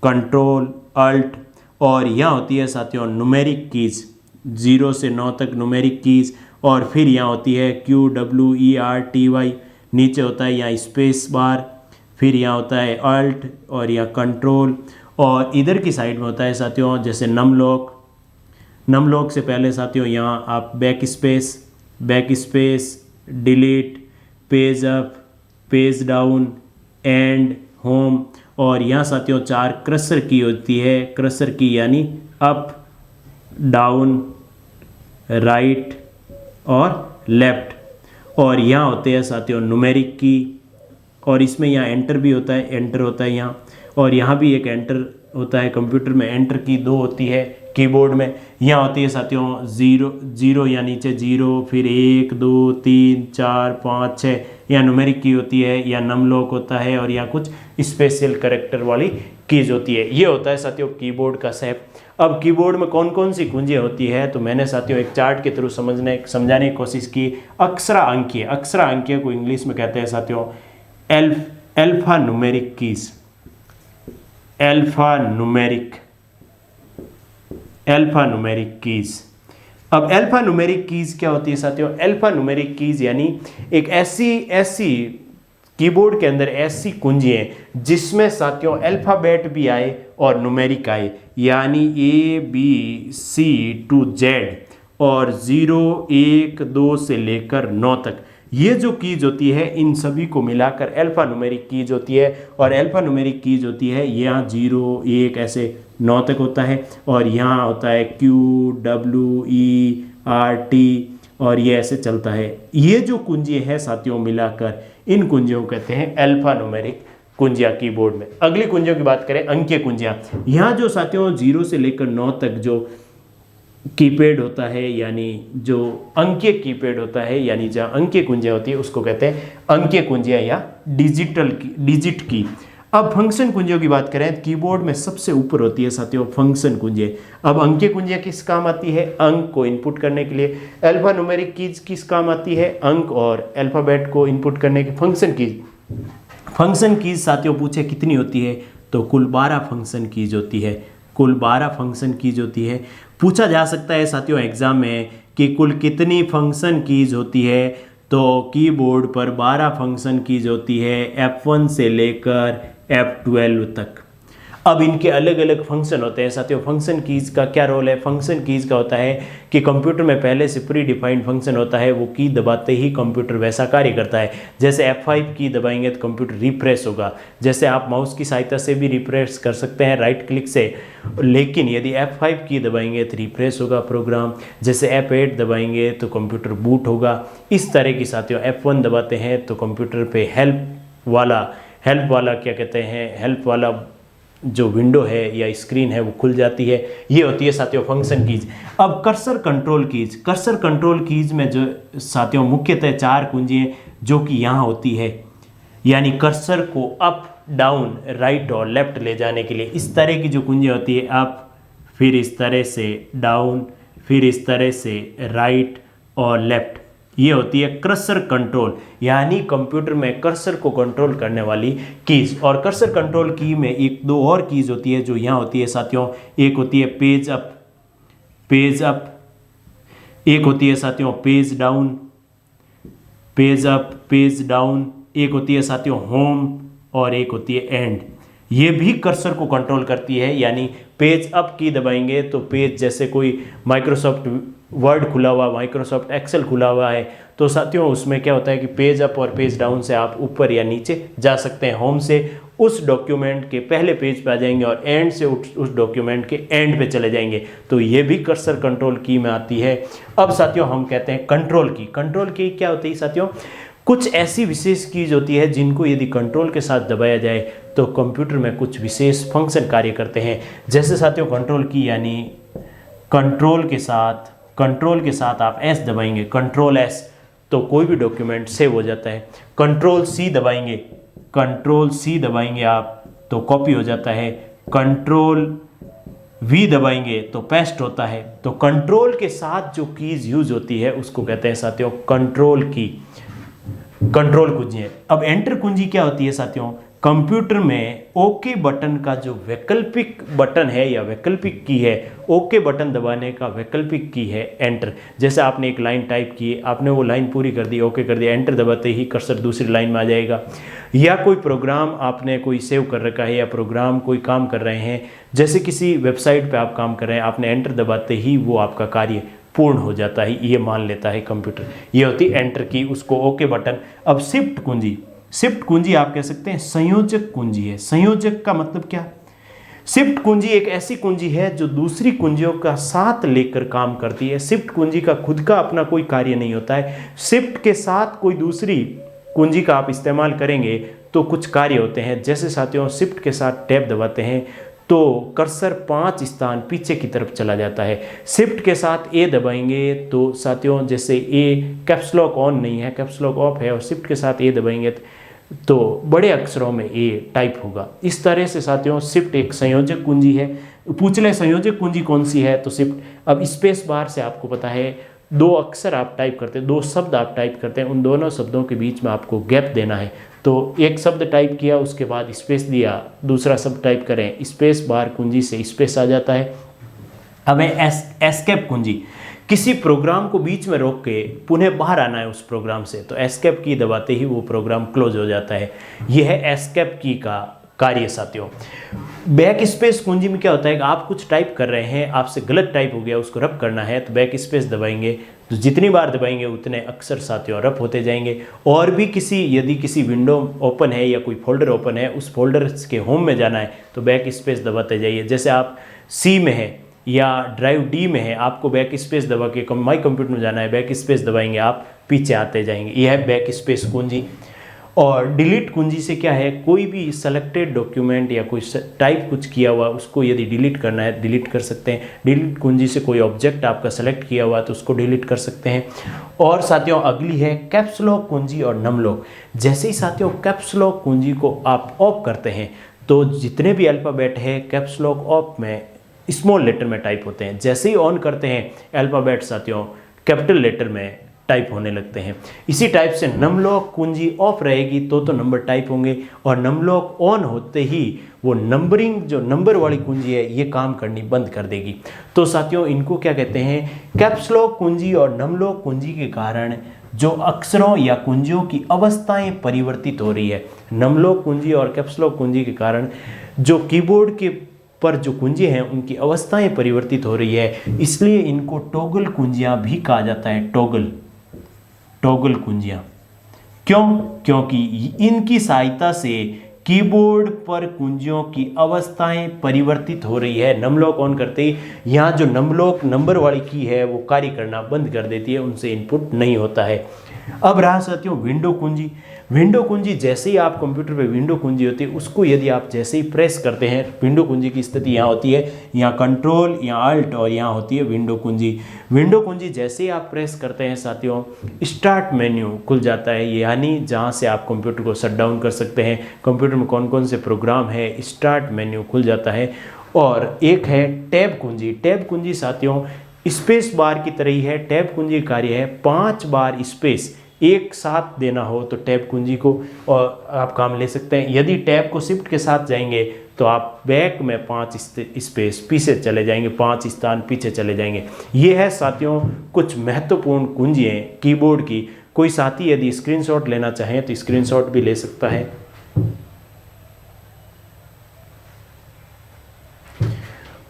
control, alt. और यहाँ होती है साथियों न्यूमेरिक कीज, 0 से 9 तक न्यूमेरिक कीज। और फिर यहाँ होती है QWERTY, नीचे होता है यहाँ स्पेस बार, फिर यहाँ होता है अल्ट और यहाँ कंट्रोल। और इधर की साइड में होता है साथियों जैसे नम लॉक से पहले साथियों यहाँ आप back space, delete, page up, page down, and, home. और यहाँ साथियों 4 क्रसर की होती है, क्रसर की यानी अप, डाउन, राइट और लेफ्ट। और यहाँ होते हैं साथियों न्यूमेरिक की, और इसमें यहाँ एंटर भी होता है, एंटर होता है यहाँ। और यहाँ भी एक एंटर होता है, कंप्यूटर में एंटर की 2 होती है, कीबोर्ड में यहाँ होती है साथियों जीरो या नीचे 0, फिर 1 2 3 4 5 6 यहाँ न्यूमेरिक की होती है, या नम लॉक होता है, और यहाँ कुछ स्पेशल कैरेक्टर वाली कीज होती है। ये होता है साथियों कीबोर्ड का शेप। अब कीबोर्ड में कौन कौन सी कुंजियाँ होती है तो मैंने साथियों एक चार्ट के थ्रू समझने समझाने की कोशिश की। अक्षरा अंकीय को इंग्लिश में कहते हैं साथियों alpha numeric keys, alpha numeric keys. अब अल्फा न्यूमेरिक कीज क्या होती है साथियों? अल्फा न्यूमेरिक कीज यानी एक ऐसी कीबोर्ड के अंदर ऐसी कुंजी है जिसमें साथियों अल्फाबेट भी आए और न्यूमेरिक आए, यानी ABC to Z और 0 1 2 से लेकर 9 तक। ये जो कीज होती है इन सभी को मिलाकर अल्फा न्यूमेरिक कीज होती है। और अल्फा न्यूमेरिक कीज होती है यहाँ 0 1 ऐसे 9 तक होता है, और यहाँ होता है QWERT और ये ऐसे चलता है। ये जो कुंजी है साथियों मिलाकर इन कुंजियों को कहते हैं अल्फा न्यूमेरिक कुंजियाँ कीबोर्ड में। अगली कुंजियों की बात करें अंकीय कुंजियाँ। यहाँ जो साथियों 0 से लेकर 9 तक जो कीपैड होता है, यानी जो अंकीय कीपैड होता है, यानी जहाँ अंकीय कुंजियाँ होती है उसको कहते हैं अंकीय कुंजियाँ या डिजिट की। अब फंक्शन कुंजियों की बात करें, कीबोर्ड में सबसे ऊपर होती है साथियों फंक्शन कुंजियाँ। अब अंकीय कुंजियाँ किस काम आती है? अंक को इनपुट करने के लिए। अल्फा न्यूमेरिक कीज किस काम आती है? अंक और अल्फाबेट को इनपुट करने के। फंक्शन कीज साथियों पूछे कितनी होती है, तो कुल 12 फंक्शन कीज होती है। कुल 12 फंक्शन कीज होती है। पूछा जा सकता है साथियों एग्जाम में कि कुल कितनी फंक्शन कीज होती है, तो कीबोर्ड पर 12 फंक्शन कीज होती है, F1 से लेकर F12 तक। अब इनके अलग अलग फंक्शन होते हैं साथियों। फंक्शन कीज का क्या रोल है? फंक्शन कीज का होता है कि कंप्यूटर में पहले से प्री डिफाइंड फंक्शन होता है, वो की दबाते ही कंप्यूटर वैसा कार्य करता है। जैसे F5 की दबाएंगे तो कंप्यूटर रिफ्रेश होगा। जैसे आप माउस की सहायता से भी रिफ्रेश कर सकते हैं राइट क्लिक से, लेकिन यदि F5 की दबाएंगे तो रिफ्रेश होगा प्रोग्राम। जैसे F8 दबाएंगे तो कंप्यूटर बूट होगा। इस तरह की साथियों F1 दबाते हैं तो कंप्यूटर पे हेल्प वाला क्या कहते हैं, हेल्प वाला जो विंडो है या स्क्रीन है वो खुल जाती है। ये होती है साथियों फंक्शन कीज। अब कर्सर कंट्रोल कीज में जो साथियों मुख्यतः 4 कुंजी हैं जो कि यहाँ होती है, यानी कर्सर को अप डाउन राइट और लेफ्ट ले जाने के लिए इस तरह की जो कुंजी होती है, अप, फिर इस तरह से डाउन, फिर इस तरह से राइट और लेफ्ट, ये होती है कर्सर कंट्रोल, यानी कंप्यूटर में कर्सर को कंट्रोल करने वाली कीज। और कर्सर कंट्रोल की में एक दो और कीज होती है जो यहाँ होती है साथियों। एक होती है पेज अप, एक होती है साथियों page down, page up, page down, एक होती है साथियों होम और एक होती है एंड। ये भी कर्सर को कंट्रोल करती है, यानी पेज अप की दबाएंगे तो पेज, जैसे कोई माइक्रोसॉफ्ट वर्ड खुला हुआ, माइक्रोसॉफ्ट एक्सेल खुला हुआ है, तो साथियों उसमें क्या होता है कि पेज अप और पेज डाउन से आप ऊपर या नीचे जा सकते हैं। होम से उस डॉक्यूमेंट के पहले पेज पे आ जाएंगे और एंड से उस डॉक्यूमेंट के एंड पे चले जाएंगे। तो ये भी कर्सर कंट्रोल की में आती है। अब साथियों हम कहते हैं कंट्रोल की क्या होती है साथियों? कुछ ऐसी विशेष कीज होती है जिनको यदि कंट्रोल के साथ दबाया जाए तो कंप्यूटर में कुछ विशेष फंक्शन कार्य करते हैं। जैसे साथियों कंट्रोल की, यानी कंट्रोल के साथ आप एस दबाएंगे, कंट्रोल एस, तो कोई भी डॉक्यूमेंट सेव हो जाता है। कंट्रोल सी दबाएंगे आप तो कॉपी हो जाता है। कंट्रोल वी दबाएंगे तो पेस्ट होता है। तो कंट्रोल के साथ जो कीज यूज होती है उसको कहते हैं साथियों कंट्रोल कुंजी है। अब एंटर कुंजी क्या होती है साथियों? कंप्यूटर में ओके बटन का जो वैकल्पिक बटन है या वैकल्पिक की है, ओके बटन दबाने का वैकल्पिक की है एंटर। जैसे आपने एक लाइन टाइप की, आपने वो लाइन पूरी कर दी, ओके कर दिया, एंटर दबाते ही कर्सर दूसरी लाइन में आ जाएगा। या कोई प्रोग्राम आपने कोई सेव कर रखा है या प्रोग्राम कोई काम कर रहे हैं, जैसे किसी वेबसाइट पे आप काम कर रहे हैं, आपने एंटर दबाते ही वो आपका कार्य पूर्ण हो जाता है, ये मान लेता है कंप्यूटर। ये होती एंटर की, उसको ओके बटन। अब शिफ्ट कुंजी आप कह सकते हैं संयोजक कुंजी है। संयोजक का मतलब क्या? शिफ्ट कुंजी एक ऐसी कुंजी है जो दूसरी कुंजियों का साथ लेकर काम करती है। शिफ्ट कुंजी का खुद का अपना कोई कार्य नहीं होता है। शिफ्ट के साथ कोई दूसरी कुंजी का आप इस्तेमाल करेंगे तो कुछ कार्य होते हैं। जैसे साथियों शिफ्ट के साथ टैब दबाते हैं तो कर्सर 5 स्थान पीछे की तरफ चला जाता है। शिफ्ट के साथ ए दबाएंगे तो साथियों जैसे ए कैप्स लॉक ऑन नहीं है, कैप्स लॉक ऑफ है, और शिफ्ट के साथ ए दबाएंगे तो बड़े अक्षरों में ए टाइप होगा। इस तरह से साथियों शिफ्ट एक संयोजक कुंजी है। पूछ ले संयोजक कुंजी कौन सी है, तो शिफ्ट। अब स्पेस बार से आपको पता है 2 अक्षर आप टाइप करते हैं, 2 शब्द आप टाइप करते हैं, उन दोनों शब्दों के बीच में आपको गैप देना है। तो एक शब्द टाइप किया, उसके बाद स्पेस दिया, दूसरा शब्द टाइप करें, स्पेस बार कुंजी से स्पेस आ जाता है। अब एस्केप कुंजी, किसी प्रोग्राम को बीच में रोक के पुनः बाहर आना है उस प्रोग्राम से, तो एस्केप की दबाते ही वो प्रोग्राम क्लोज हो जाता है। यह है एस्केप की का कार्य साथियों। बैक स्पेस कुंजी में क्या होता है कि आप कुछ टाइप कर रहे हैं, आपसे गलत टाइप हो गया, उसको रब करना है तो बैक स्पेस दबाएंगे, तो जितनी बार दबाएंगे उतने अक्षर साथियों रब होते जाएंगे। और भी यदि किसी विंडो ओपन है या कोई फोल्डर ओपन है, उस फोल्डर के होम में जाना है तो बैक स्पेस दबाते जाइए। जैसे आप सी में है या ड्राइव डी में है, आपको बैक स्पेस दबा के माई कंप्यूटर में जाना है, बैक स्पेस दबाएंगे, आप पीछे आते जाएंगे। यह है बैक स्पेस कुंजी। और डिलीट कुंजी से क्या है, कोई भी सेलेक्टेड डॉक्यूमेंट या कोई टाइप कुछ किया हुआ उसको यदि डिलीट करना है डिलीट कर सकते हैं। डिलीट कुंजी से कोई ऑब्जेक्ट आपका सेलेक्ट किया हुआ है तो उसको डिलीट कर सकते हैं। और साथियों अगली है कैप्स लॉक कुंजी और नम लॉक। जैसे ही साथियों कैप्स लॉक कुंजी को आप ऑफ करते हैं तो जितने भी अल्फ़ाबेट है कैप्स लॉक ऑफ में स्मॉल लेटर में टाइप होते हैं। जैसे ही ऑन करते हैं अल्फ़ाबेट साथियों कैपिटल लेटर में टाइप होने लगते हैं। इसी टाइप से नम लॉक कुंजी ऑफ रहेगी तो नंबर टाइप होंगे, और नम लॉक ऑन होते ही वो नंबरिंग जो नंबर वाली कुंजी है ये काम करनी बंद कर देगी। तो साथियों इनको क्या कहते हैं, कैप्स लॉक कुंजी और नम लॉक कुंजी के कारण जो अक्षरों या कुंजियों की अवस्थाएं परिवर्तित हो रही है। नम लॉक कुंजी और कैप्स लॉक कुंजी के कारण जो कीबोर्ड के पर जो कुंजी हैं उनकी अवस्थाएं परिवर्तित हो रही है, इसलिए इनको टॉगल कुंजियां भी कहा जाता है। टॉगल कुंजियां क्यों? क्योंकि इनकी सहायता से कीबोर्ड पर कुंजियों की अवस्थाएं परिवर्तित हो रही है। नम लॉक ऑन करते ही यहाँ जो नम लॉक नंबर वाली की है वो कार्य करना बंद कर देती है, उनसे इनपुट नहीं होता है। अब रहा साथियों विंडो कुंजी। विंडो कुंजी जैसे ही आप कंप्यूटर पे विंडो कुंजी होती है उसको यदि आप जैसे ही प्रेस करते हैं, विंडो कुंजी की स्थिति यहाँ होती है, यहाँ कंट्रोल, यहाँ अल्ट और यहाँ होती है विंडो कुंजी। विंडो कुंजी जैसे ही आप प्रेस करते हैं साथियों स्टार्ट मेन्यू खुल जाता है, यानी जहाँ से आप कंप्यूटर को शट डाउन कर सकते हैं। कंप्यूटर में कौन कौन से प्रोग्राम है स्टार्ट मेन्यू खुल जाता है। और एक है टैब कुंजी। टैब कुंजी साथियों स्पेस बार की तरह ही है। टैब कुंजी कार्य है 5 बार स्पेस एक साथ देना हो तो टैब कुंजी को और आप काम ले सकते हैं। यदि टैब को शिफ्ट के साथ जाएंगे तो आप बैक में 5 स्पेस पीछे चले जाएंगे, 5 स्थान पीछे चले जाएंगे। ये है साथियों कुछ महत्वपूर्ण कुंजियाँ कीबोर्ड की। कोई साथी यदि स्क्रीनशॉट लेना चाहें तो स्क्रीनशॉट भी ले सकता है।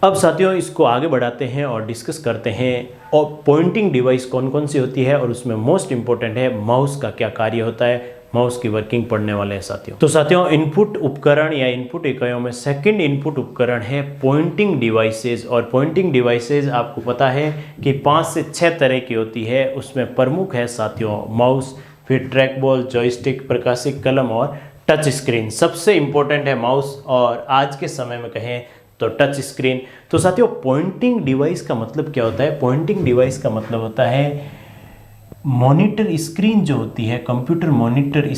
अब साथियों इसको आगे बढ़ाते हैं और डिस्कस करते हैं और पॉइंटिंग डिवाइस कौन कौन सी होती है और उसमें मोस्ट इंपॉर्टेंट है माउस का क्या कार्य होता है। माउस की वर्किंग पढ़ने वाले हैं साथियों। तो साथियों इनपुट उपकरण या इनपुट इकाइयों में सेकंड इनपुट उपकरण है पॉइंटिंग डिवाइसेस। और पॉइंटिंग डिवाइसेस आपको पता है कि 5 से 6 तरह की होती है। उसमें प्रमुख है साथियों माउस, फिर ट्रैक बॉल, जॉयस्टिक, प्रकाशिक कलम और टच स्क्रीन। सबसे इंपॉर्टेंट है माउस और आज के समय में कहें तो टच स्क्रीन। तो साथियों पॉइंटिंग डिवाइस का मतलब क्या होता है? पॉइंटिंग डिवाइस का मतलब होता है मॉनिटर स्क्रीन जो होती है, कंप्यूटर मॉनिटर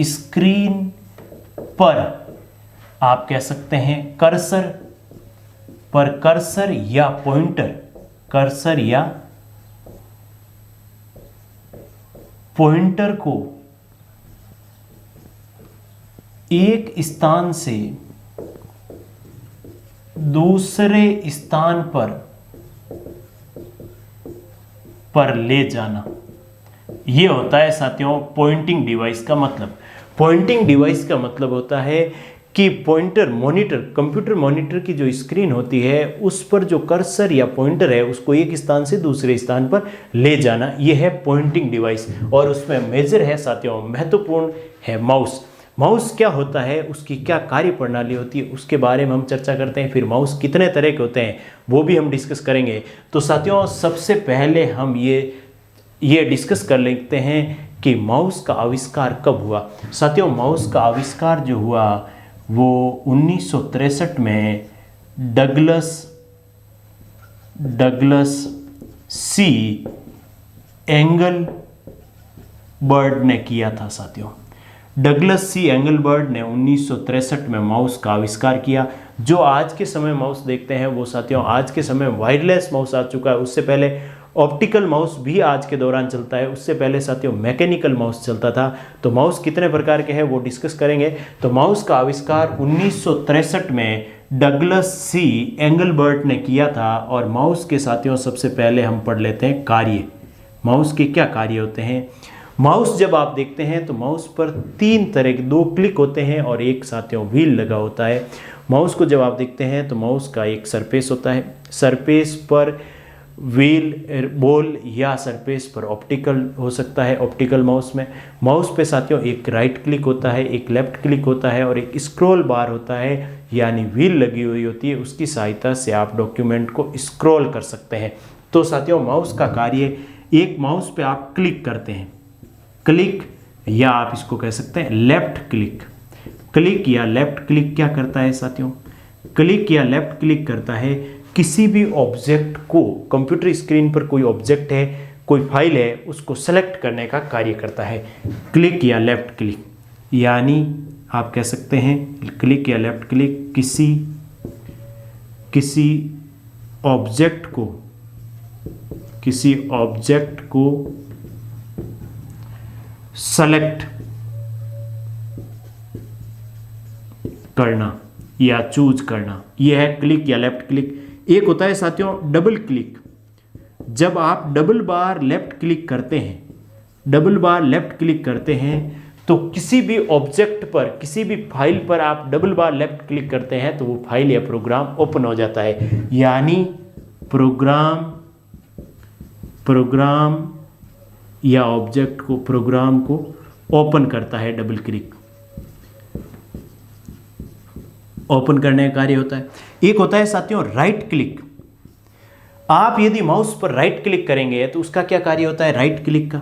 स्क्रीन पर आप कह सकते हैं कर्सर या पॉइंटर को एक स्थान से दूसरे स्थान पर ले जाना, ये होता है साथियों पॉइंटिंग डिवाइस का मतलब। पॉइंटिंग डिवाइस का मतलब होता है कि कंप्यूटर मॉनिटर की जो स्क्रीन होती है उस पर जो कर्सर या पॉइंटर है उसको एक स्थान से दूसरे स्थान पर ले जाना, यह है पॉइंटिंग डिवाइस। और उसमें मेजर है साथियों, महत्वपूर्ण है माउस। माउस क्या होता है, उसकी क्या कार्य प्रणाली होती है, उसके बारे में हम चर्चा करते हैं। फिर माउस कितने तरह के होते हैं वो भी हम डिस्कस करेंगे। तो साथियों सबसे पहले हम ये डिस्कस कर लेते हैं कि माउस का आविष्कार कब हुआ। साथियों माउस का आविष्कार जो हुआ वो 1963 में डगलस सी एंगलबर्ट ने किया था साथियों। डगलस सी एंगलबर्ट ने 1963 में माउस का आविष्कार किया। जो आज के समय माउस देखते हैं वो साथियों आज के समय वायरलेस माउस आ चुका है। उससे पहले ऑप्टिकल माउस भी आज के दौरान चलता है। उससे पहले साथियों मैकेनिकल माउस चलता था। तो माउस कितने प्रकार के हैं वो डिस्कस करेंगे। तो माउस का आविष्कार 1963 में डगलस सी एंगलबर्ट ने किया था। और माउस के साथियों सबसे पहले हम पढ़ लेते हैं कार्य। माउस के क्या कार्य होते हैं? माउस जब आप देखते हैं तो माउस पर 3 तरह के 2 क्लिक होते हैं और एक साथियों व्हील लगा होता है। माउस को जब आप देखते हैं तो माउस का एक सरफेस होता है, सरफेस पर व्हील बॉल या सरफेस पर ऑप्टिकल हो सकता है। ऑप्टिकल माउस पे साथियों एक राइट क्लिक होता है, एक लेफ्ट क्लिक होता है और एक स्क्रॉल बार होता है, यानी व्हील लगी हुई होती है। उसकी सहायता से आप डॉक्यूमेंट को स्क्रॉल कर सकते हैं। तो साथियों माउस का कार्य, एक माउस पे आप क्लिक करते हैं, क्लिक या आप इसको कह सकते हैं लेफ्ट क्लिक। क्लिक या लेफ्ट क्लिक क्या करता है साथियों? क्लिक या लेफ्ट क्लिक करता है किसी भी ऑब्जेक्ट को, कंप्यूटर स्क्रीन पर कोई ऑब्जेक्ट है, कोई फाइल है, उसको सेलेक्ट करने का कार्य करता है क्लिक या लेफ्ट क्लिक। यानी आप कह सकते हैं क्लिक या लेफ्ट क्लिक किसी ऑब्जेक्ट को सेलेक्ट करना या चूज करना, यह है क्लिक या लेफ्ट क्लिक। एक होता है साथियों डबल क्लिक। जब आप डबल बार लेफ्ट क्लिक करते हैं तो किसी भी ऑब्जेक्ट पर, किसी भी फाइल पर आप डबल बार लेफ्ट क्लिक करते हैं तो वो फाइल या प्रोग्राम ओपन हो जाता है। यानी प्रोग्राम या ऑब्जेक्ट को, प्रोग्राम को ओपन करता है डबल क्लिक, ओपन करने का कार्य होता है। एक होता है साथियों राइट क्लिक। आप यदि माउस पर राइट क्लिक करेंगे तो उसका क्या कार्य होता है राइट क्लिक का?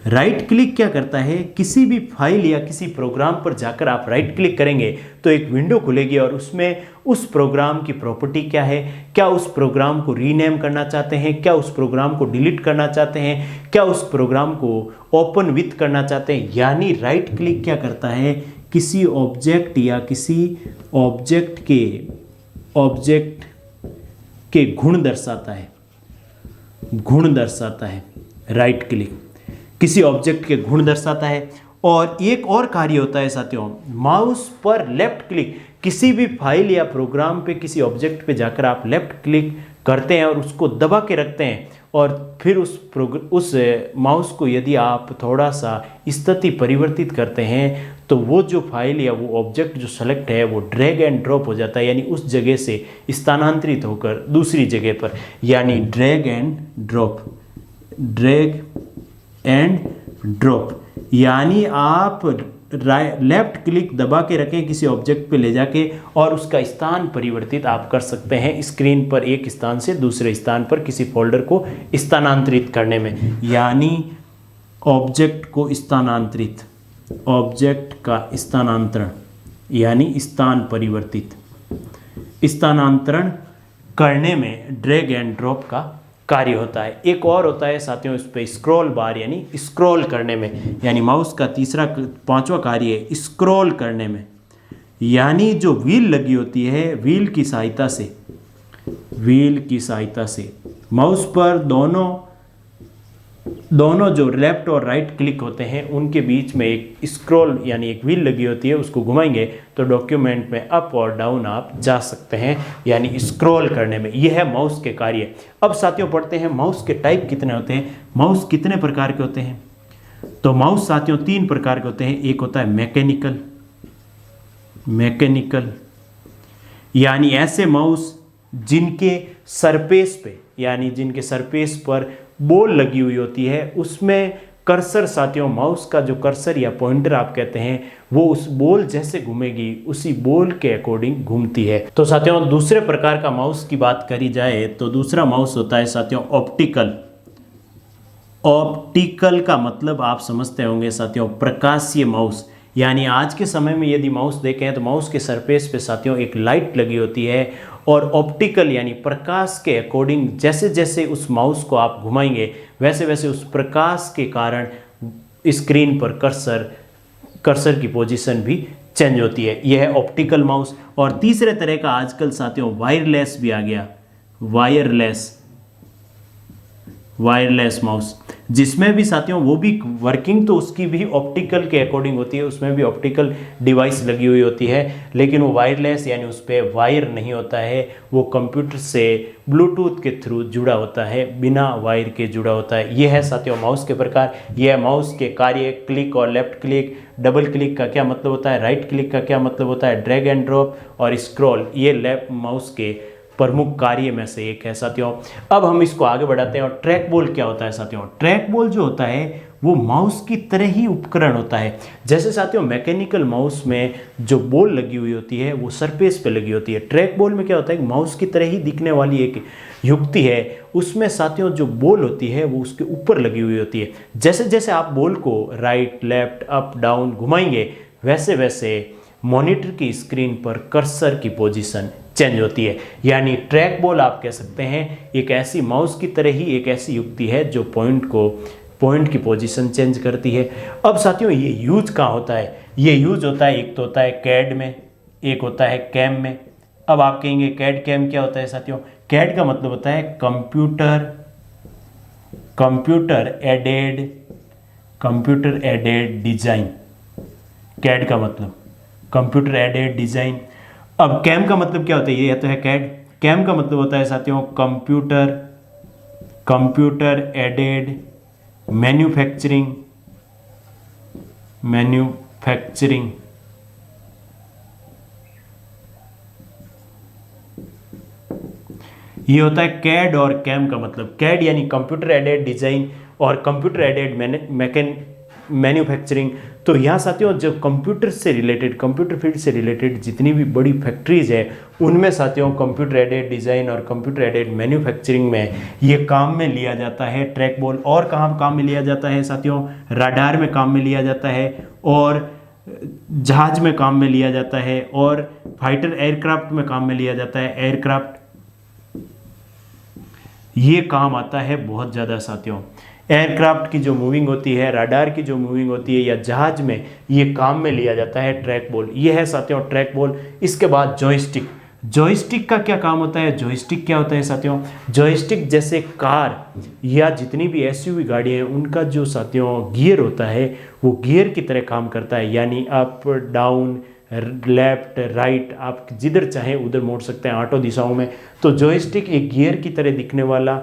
राइट क्लिक क्या करता है? किसी भी फाइल या किसी प्रोग्राम पर जाकर आप राइट क्लिक करेंगे तो एक विंडो खुलेगी और उसमें उस प्रोग्राम की प्रॉपर्टी क्या है, क्या उस प्रोग्राम को रीनेम करना चाहते हैं, क्या उस प्रोग्राम को डिलीट करना चाहते हैं, क्या उस प्रोग्राम को ओपन विथ करना चाहते हैं। यानी राइट क्लिक क्या करता है? किसी ऑब्जेक्ट या किसी ऑब्जेक्ट के गुण दर्शाता है राइट क्लिक, किसी ऑब्जेक्ट के गुण दर्शाता है। और एक और कार्य होता है साथियों माउस पर लेफ्ट क्लिक। किसी भी फाइल या प्रोग्राम पे, किसी ऑब्जेक्ट पे जाकर आप लेफ्ट क्लिक करते हैं और उसको दबा के रखते हैं और फिर उस माउस को यदि आप थोड़ा सा स्थिति परिवर्तित करते हैं तो वो जो फाइल या वो ऑब्जेक्ट जो सेलेक्ट है वो ड्रैग एंड ड्रॉप हो जाता है, यानी उस जगह से स्थानांतरित होकर दूसरी जगह पर, यानी ड्रैग एंड ड्रॉप। यानी आप लेफ्ट क्लिक दबा के रखें किसी ऑब्जेक्ट पे ले जाके और उसका स्थान परिवर्तित आप कर सकते हैं स्क्रीन पर, एक स्थान से दूसरे स्थान पर किसी फोल्डर को स्थानांतरित करने में। यानी ऑब्जेक्ट का स्थानांतरण यानी स्थानांतरण करने में ड्रैग एंड ड्रॉप का कार्य होता है। एक और होता है साथियों इस पे स्क्रॉल बार, यानी स्क्रॉल करने में, यानी माउस का पांचवा कार्य है स्क्रॉल करने में। यानी जो व्हील लगी होती है, व्हील की सहायता से माउस पर दोनों जो लेफ्ट और राइट क्लिक होते हैं उनके बीच में एक स्क्रॉल यानी एक व्हील लगी होती है, उसको घुमाएंगे तो डॉक्यूमेंट में अप और डाउन आप जा सकते हैं, यानी स्क्रॉल करने में। यह है माउस के कार्य। अब साथियों पढ़ते हैं माउस के टाइप कितने होते हैं, माउस कितने प्रकार के होते हैं। तो माउस साथियों 3 प्रकार के होते हैं। एक होता है मैकेनिकल, यानी ऐसे माउस जिनके सरफेस पर बॉल लगी हुई होती है, उसमें कर्सर साथियों माउस का जो कर्सर या पॉइंटर आप कहते हैं वो उस बॉल जैसे घूमेगी उसी बॉल के अकॉर्डिंग घूमती है। तो साथियों दूसरे प्रकार का माउस की बात करी जाए तो दूसरा माउस होता है साथियों ऑप्टिकल का मतलब आप समझते होंगे साथियों प्रकाशीय माउस। यानी आज के समय में यदि माउस देखें तो माउस के सरफेस पे साथियों एक लाइट लगी होती है और ऑप्टिकल यानी प्रकाश के अकॉर्डिंग जैसे जैसे उस माउस को आप घुमाएंगे वैसे वैसे उस प्रकाश के कारण स्क्रीन पर कर्सर की पोजीशन भी चेंज होती है। यह है ऑप्टिकल माउस। और तीसरे तरह का आजकल साथियों वायरलेस भी आ गया, वायरलेस माउस, जिसमें भी साथियों वो भी वर्किंग तो उसकी भी ऑप्टिकल के अकॉर्डिंग होती है, उसमें भी ऑप्टिकल डिवाइस लगी हुई होती है, लेकिन वो वायरलेस यानी उस पर वायर नहीं होता है, वो कंप्यूटर से ब्लूटूथ के थ्रू जुड़ा होता है, बिना वायर के जुड़ा होता है। ये है साथियों माउस के प्रकार। यह माउस के कार्य क्लिक और लेफ्ट क्लिक, डबल क्लिक का क्या मतलब होता है, राइट क्लिक का क्या मतलब होता है, ड्रैग एंड ड्रॉप और स्क्रॉल, ये लेफ्ट माउस के प्रमुख कार्य में से एक है साथियों। अब हम इसको आगे बढ़ाते हैं। और ट्रैक बॉल क्या होता है साथियों? ट्रैक बॉल जो होता है वो माउस की तरह ही उपकरण होता है। जैसे साथियों मैकेनिकल माउस में जो बॉल लगी हुई होती है वो सरफेस पे लगी होती है, ट्रैक बॉल में क्या होता है, माउस की तरह ही दिखने वाली एक युक्ति है, उसमें साथियों जो बॉल होती है वो उसके ऊपर लगी हुई होती है। जैसे जैसे आप बॉल को राइट लेफ्ट अप डाउन घुमाएंगे वैसे वैसे मॉनिटर की स्क्रीन पर कर्सर की पोजीशन चेंज होती है। यानी ट्रैक बॉल आप कह सकते हैं एक ऐसी माउस की तरह ही एक ऐसी युक्ति है जो पॉइंट की पोजीशन चेंज करती है। अब साथियों ये यूज कहाँ होता है, ये यूज होता है, एक तो होता है कैड में, एक होता है कैम में। अब आप कहेंगे कैड कैम क्या होता है साथियों, कैड का मतलब होता है कंप्यूटर एडेड डिजाइन, कैड का मतलब कंप्यूटर एडेड डिजाइन। अब कैम का मतलब क्या होता है, ये तो है कैड, कैम का मतलब होता है साथियों कंप्यूटर एडेड मैन्युफैक्चरिंग। ये होता है कैड और कैम का मतलब। कैड यानी कंप्यूटर एडेड डिजाइन और कंप्यूटर एडेड मैन्युफैक्चरिंग। तो यहाँ साथियों जो कंप्यूटर फील्ड से रिलेटेड जितनी भी बड़ी फैक्ट्रीज है उनमें साथियों कंप्यूटर एडेड डिज़ाइन और कंप्यूटर एडेड मैन्युफैक्चरिंग में ये काम में लिया जाता है ट्रैक बॉल। और कहाँ काम में लिया जाता है साथियों, राडार में काम में लिया जाता है, और जहाज में काम में लिया जाता है, और फाइटर एयरक्राफ्ट में काम में लिया जाता है, एयरक्राफ्ट ये काम आता है बहुत ज़्यादा साथियों। एयरक्राफ्ट की जो मूविंग होती है, राडार की जो मूविंग होती है, या जहाज में ये काम में लिया जाता है ट्रैक बॉल। ये है साथियों ट्रैक बॉल। इसके बाद जॉयस्टिक का क्या काम होता है, जॉयस्टिक क्या होता है साथियों, जॉयस्टिक जैसे कार या जितनी भी एसयूवी गाड़ी है उनका जो साथियों गियर होता है वो गियर की तरह काम करता है। यानी अप डाउन लेफ्ट राइट आप जिधर चाहें उधर मोड़ सकते हैं 8 दिशाओं में। तो जॉयस्टिक एक गियर की तरह दिखने वाला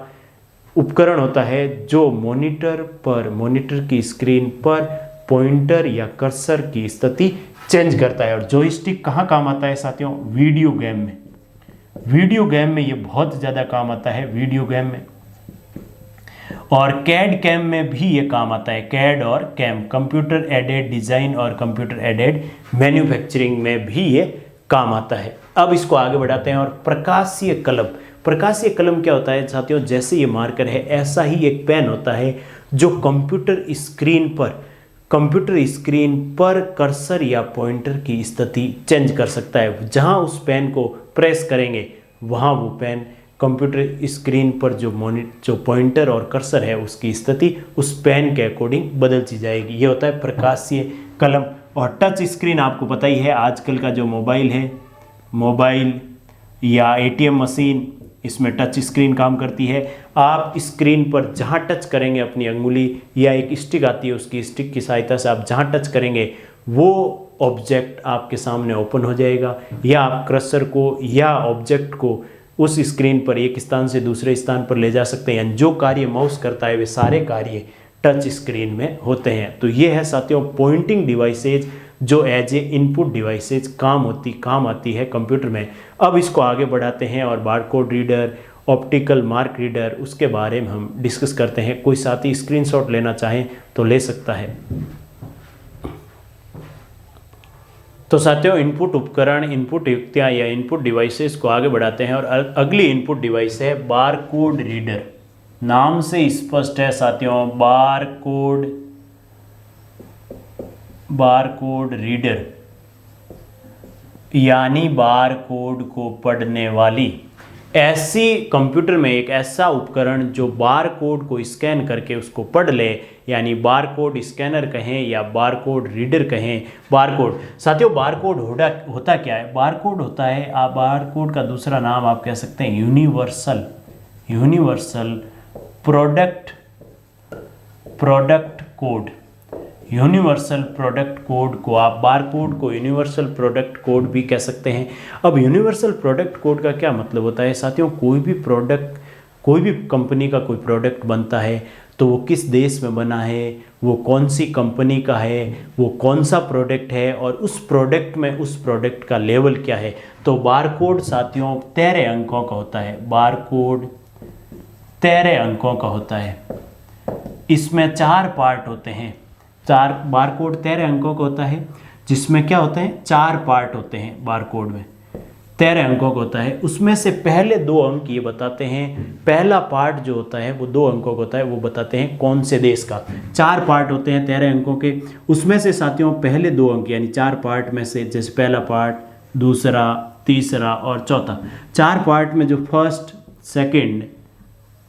उपकरण होता है जो मॉनिटर की स्क्रीन पर पॉइंटर या कर्सर की स्थिति चेंज करता है। और जॉयस्टिक कहाँ काम आता है साथियों, वीडियो गेम में ये बहुत ज़्यादा काम आता है, वीडियो गेम में। और कैड कैम में भी ये काम आता है, कैड और कैम कंप्यूटर एडेड डिज़ाइन और कंप्यूटर एडेड मैन्युफैक्चरिंग में भी ये काम आता है। अब इसको आगे बढ़ाते हैं। और प्रकाशीय कलम क्या होता है साथियों, जैसे ये मार्कर है ऐसा ही एक पेन होता है जो कंप्यूटर स्क्रीन पर कर्सर या पॉइंटर की स्थिति चेंज कर सकता है। जहां उस पेन को प्रेस करेंगे वहां वो पेन कंप्यूटर स्क्रीन पर जो पॉइंटर और कर्सर है उसकी स्थिति उस पेन के अकॉर्डिंग बदलती जाएगी। ये होता है प्रकाशीय कलम। और टच स्क्रीन आपको पता ही है, आजकल का जो मोबाइल या एटीएम मशीन, इसमें टच स्क्रीन काम करती है। आप स्क्रीन पर जहां टच करेंगे अपनी अंगुली या एक स्टिक आती है उसकी स्टिक की सहायता से आप जहां टच करेंगे वो ऑब्जेक्ट आपके सामने ओपन हो जाएगा, या आप कर्सर को या ऑब्जेक्ट को उस स्क्रीन पर एक स्थान से दूसरे स्थान पर ले जा सकते हैं। जो कार्य माउस करता है वे सारे कार्य टच स्क्रीन में होते हैं। तो ये है साथियों पॉइंटिंग डिवाइसेज जो एज ए इनपुट डिवाइसेज काम आती है कंप्यूटर में। अब इसको आगे बढ़ाते हैं और barcode reader, optical mark reader, उसके बारे में हम डिस्कस करते हैं। कोई साथी स्क्रीनशॉट लेना चाहें तो ले सकता है। तो साथियों इनपुट उपकरण, इनपुट युक्तियाँ या इनपुट डिवाइसेस को आगे बढ़ाते हैं। और अगली इनपुट डिवाइस है बारकोड रीडर। नाम से स्पष्ट है साथियों, बारकोड रीडर यानी बारकोड को पढ़ने वाली ऐसी कंप्यूटर में एक ऐसा उपकरण जो बारकोड को स्कैन करके उसको पढ़ ले, यानी बारकोड स्कैनर कहें या बारकोड रीडर कहें। बारकोड साथियों, बारकोड होता क्या है, बारकोड होता है बारकोड का दूसरा नाम आप कह सकते हैं universal product code. Universal product code को आप बारकोड को यूनिवर्सल प्रोडक्ट कोड भी कह सकते हैं। अब यूनिवर्सल प्रोडक्ट कोड का क्या मतलब होता है साथियों, कोई भी कंपनी का कोई प्रोडक्ट बनता है तो वो किस देश में बना है, वो कौन सी कंपनी का है, वो कौन सा प्रोडक्ट है, और उस प्रोडक्ट में उस प्रोडक्ट का लेवल क्या है। तो बारकोड साथियों 13 अंकों का होता है, बारकोड 13 अंकों का होता है। इसमें 4 पार्ट होते हैं। 4 बारकोड 13 अंकों का होता है, जिसमें क्या होते हैं 4 पार्ट होते हैं बारकोड में, 13 अंकों का होता है। उसमें से पहले 2 अंक ये बताते हैं, पहला पार्ट जो होता है वो 2 अंकों का होता है, वो बताते हैं कौन से देश का। 4 पार्ट होते हैं 13 अंकों के, उसमें से साथियों पहले 2 अंक यानी 4 पार्ट में से, जैसे पहला पार्ट, दूसरा, तीसरा और चौथा, 4 पार्ट में जो फर्स्ट, सेकंड,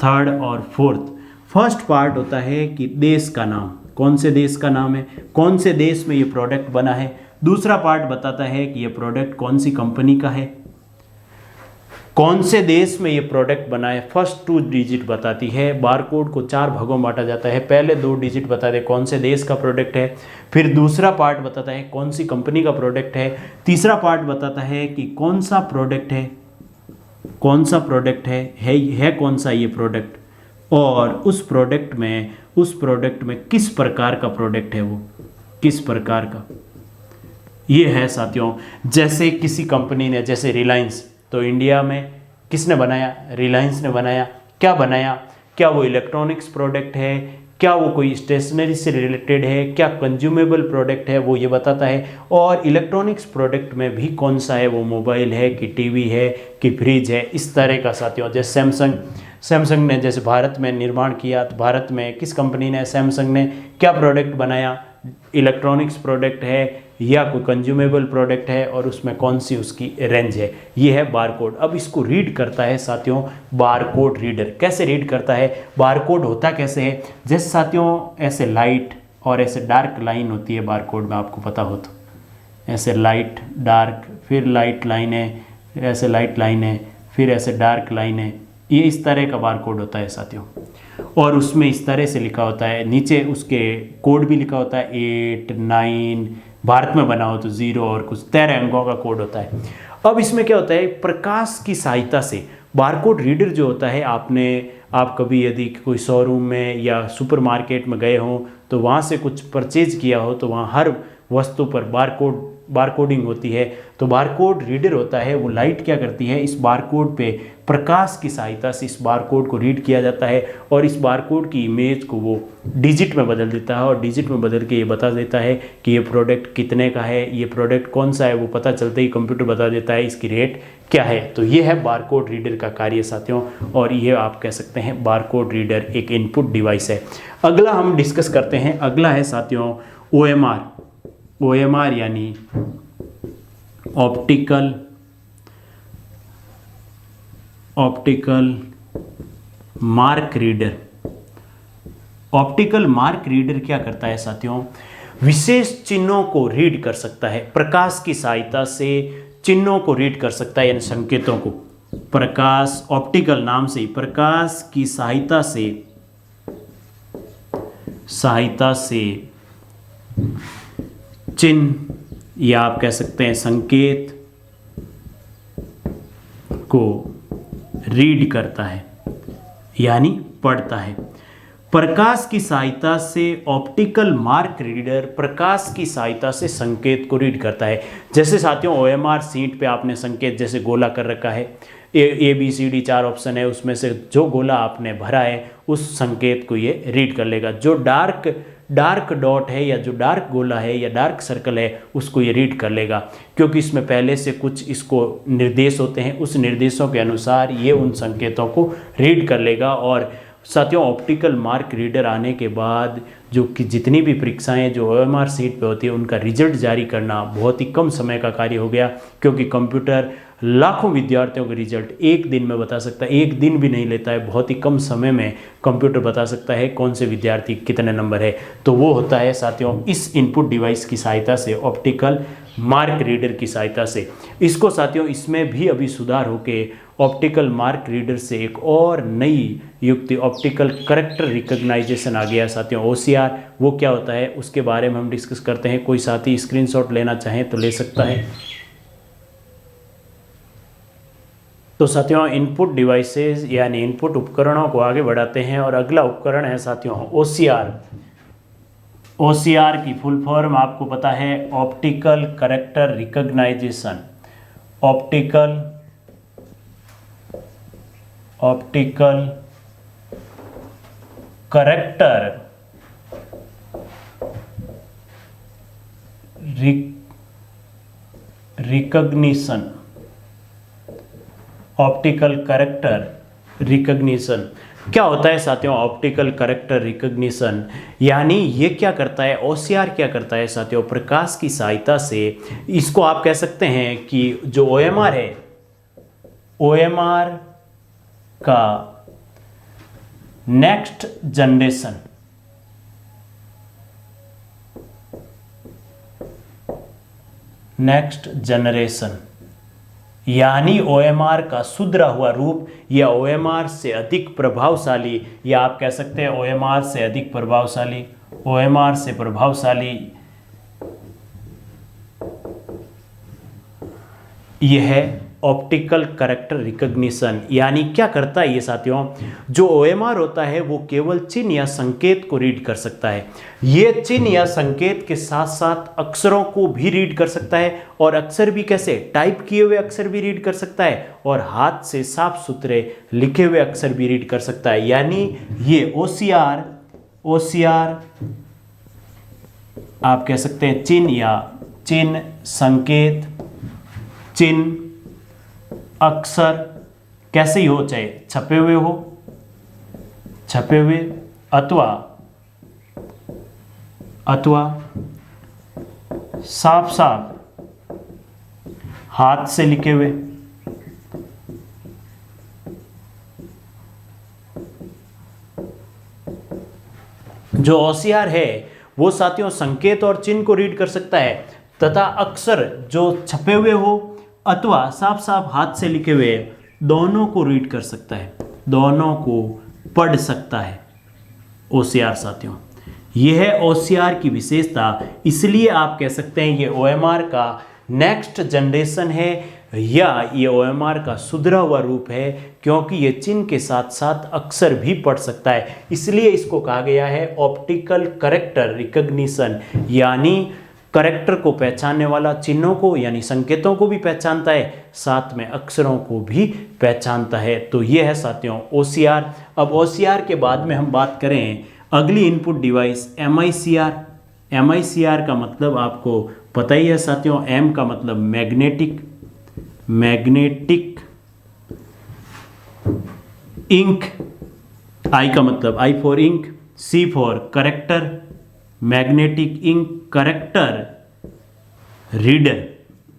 थर्ड और फोर्थ, फर्स्ट पार्ट होता है कि देश का नाम, कौन से देश का नाम है, कौन से देश में ये प्रोडक्ट बना है। दूसरा पार्ट बताता है कि ये प्रोडक्ट कौन सी कंपनी का है, कौन से देश में ये प्रोडक्ट बना है। फर्स्ट 2 डिजिट बताती है। बारकोड को 4 भागों में बांटा जाता है। पहले 2 डिजिट बता दे कौन से देश का प्रोडक्ट है, फिर दूसरा पार्ट बताता है कौन सी कंपनी का प्रोडक्ट है, तीसरा पार्ट बताता है कि कौन सा प्रोडक्ट है, कौन सा प्रोडक्ट है कौन सा ये प्रोडक्ट, और उस प्रोडक्ट में किस प्रकार का प्रोडक्ट है, वो किस प्रकार का ये है साथियों। जैसे किसी कंपनी ने, जैसे रिलायंस, तो इंडिया में किसने बनाया, रिलायंस ने बनाया। क्या बनाया, क्या वो इलेक्ट्रॉनिक्स प्रोडक्ट है, क्या वो कोई स्टेशनरी से रिलेटेड है, क्या कंज्यूमेबल प्रोडक्ट है, वो ये बताता है। और इलेक्ट्रॉनिक्स प्रोडक्ट में भी कौन सा है, वो मोबाइल है कि टीवी है कि फ्रिज है, इस तरह का साथियों। जैसे सैमसंग ने जैसे भारत में निर्माण किया, तो भारत में किस कंपनी ने, सैमसंग ने क्या प्रोडक्ट बनाया, इलेक्ट्रॉनिक्स प्रोडक्ट है या कोई कंज्यूमेबल प्रोडक्ट है, और उसमें कौन सी उसकी रेंज है। ये है बारकोड। अब इसको रीड करता है साथियों बारकोड रीडर। कैसे रीड करता है, बारकोड होता कैसे है, जैसे साथियों ऐसे लाइट और ऐसे डार्क लाइन होती है बारकोड में, आपको पता हो तो, ऐसे लाइट डार्क, फिर लाइट लाइन है, ऐसे लाइट लाइन है, फिर ऐसे डार्क लाइन है, ये इस तरह का बारकोड होता है साथियों। और उसमें इस तरह से लिखा होता है, नीचे उसके कोड भी लिखा होता है 8, 9, भारत में बना हो तो 0 और कुछ 13 अंकों का कोड होता है। अब इसमें क्या होता है, प्रकाश की सहायता से बारकोड रीडर जो होता है, आप कभी यदि कोई शोरूम में या सुपरमार्केट में गए हों तो वहाँ से कुछ परचेज किया हो, तो वहाँ हर वस्तु पर बारकोडिंग होती है। तो बारकोड रीडर होता है, वो लाइट क्या करती है, इस बारकोड पे प्रकाश की सहायता से इस बारकोड को रीड किया जाता है, और इस बारकोड की इमेज को वो डिजिट में बदल देता है, और डिजिट में बदल के ये बता देता है कि ये प्रोडक्ट कितने का है, ये प्रोडक्ट कौन सा है, वो पता चलते ही कंप्यूटर बता देता है इसकी रेट क्या है। तो ये है बारकोड रीडर का कार्य साथियों, और ये आप कह सकते हैं बारकोड रीडर एक इनपुट डिवाइस है। अगला हम डिस्कस करते हैं, अगला है साथियों OMR यानी optical mark reader. Optical mark reader क्या करता है साथियों, विशेष चिन्हों को रीड कर सकता है, प्रकाश की सहायता से चिन्हों को रीड कर सकता है, यानी संकेतों को। प्रकाश, ऑप्टिकल नाम से ही, प्रकाश की सहायता से चिन्ह या आप कह सकते हैं संकेत को रीड करता है, यानी पढ़ता है। प्रकाश की सहायता से ऑप्टिकल मार्क रीडर प्रकाश की सहायता से संकेत को रीड करता है। जैसे साथियों OMR सीट पे आपने संकेत जैसे गोला कर रखा है, ABCD 4 ऑप्शन है, उसमें से जो गोला आपने भरा है उस संकेत को ये रीड कर लेगा। जो डार्क डॉट है या जो डार्क गोला है या डार्क सर्कल है उसको ये रीड कर लेगा, क्योंकि इसमें पहले से कुछ इसको निर्देश होते हैं, उस निर्देशों के अनुसार ये उन संकेतों को रीड कर लेगा। और साथियों ऑप्टिकल मार्क रीडर आने के बाद जो कि जितनी भी परीक्षाएं जो OMR सीट पे होती है उनका रिजल्ट जारी करना बहुत ही कम समय का कार्य हो गया, क्योंकि कंप्यूटर लाखों विद्यार्थियों का रिजल्ट एक दिन में बता सकता है, एक दिन भी नहीं लेता है, बहुत ही कम समय में कंप्यूटर बता सकता है कौन से विद्यार्थी कितने नंबर है। तो वो होता है साथियों इस इनपुट डिवाइस की सहायता से, ऑप्टिकल मार्क रीडर की सहायता से। इसको साथियों इसमें भी अभी सुधार होके ऑप्टिकल मार्क रीडर से एक और नई युक्ति ऑप्टिकल करेक्टर रिकॉग्नाइजेशन आ गया साथियों, OCR। वो क्या होता है उसके बारे में हम डिस्कस करते हैं। कोई साथी स्क्रीनशॉट लेना चाहें तो ले सकता है। तो साथियों इनपुट डिवाइसेस यानी इनपुट उपकरणों को आगे बढ़ाते हैं, और अगला उपकरण है साथियों OCR। OCR की फुल फॉर्म आपको पता है, optical character recognition. Optical character recognition, optical character recognition. क्या होता है साथियों ऑप्टिकल कैरेक्टर रिकग्निशन? यानी ये क्या करता है, ओसीआर क्या करता है साथियों, प्रकाश की सहायता से इसको आप कह सकते हैं कि जो ओएमआर है, ओएमआर का नेक्स्ट जनरेशन, नेक्स्ट जनरेशन यानी ओएमआर का सुधरा हुआ रूप या ओएमआर से अधिक प्रभावशाली, या आप कह सकते हैं ओएमआर से अधिक प्रभावशाली, ओएमआर से प्रभावशाली यह है ऑप्टिकल कैरेक्टर रिकग्निशन। यानी क्या करता है ये साथियों, जो ओएमआर होता है वो केवल चिन्ह या संकेत को रीड कर सकता है। ये चिन्ह या संकेत के साथ साथ अक्षरों को भी रीड कर सकता है, और अक्षर भी कैसे, टाइप किए हुए अक्षर भी रीड कर सकता है, और हाथ से साफ सुथरे लिखे हुए अक्षर भी रीड कर सकता है। यानी ये ओसीआर आप कह सकते हैं चिन्ह या चिन्ह, संकेत, चिन्ह, अक्षर कैसे ही हो, चाहे छपे हुए हो, छपे हुए अथवा साफ साफ हाथ से लिखे हुए, जो ओसीआर है वो साथियों संकेत और चिन्ह को रीड कर सकता है, तथा अक्षर जो छपे हुए हो अथवा साफ साफ हाथ से लिखे हुए दोनों को रीड कर सकता है, दोनों को पढ़ सकता है ओसीआर साथियों। यह है ओसीआर की विशेषता। इसलिए आप कह सकते हैं ये ओएमआर का नेक्स्ट जनरेशन है, या ये ओएमआर का सुधरा हुआ रूप है, क्योंकि ये चिन्ह के साथ साथ अक्षर भी पढ़ सकता है। इसलिए इसको कहा गया है ऑप्टिकल कैरेक्टर रिकग्निशन, यानी कैरेक्टर को पहचानने वाला, चिन्हों को यानी संकेतों को भी पहचानता है, साथ में अक्षरों को भी पहचानता है। तो ये है साथियों ओसीआर। अब ओसीआर के बाद में हम बात करें अगली इनपुट डिवाइस एमआईसीआर। एमआईसीआर का मतलब आपको पता ही है साथियों, एम का मतलब मैग्नेटिक, मैग्नेटिक इंक, आई का मतलब I for ink, C for character, magnetic ink character reader.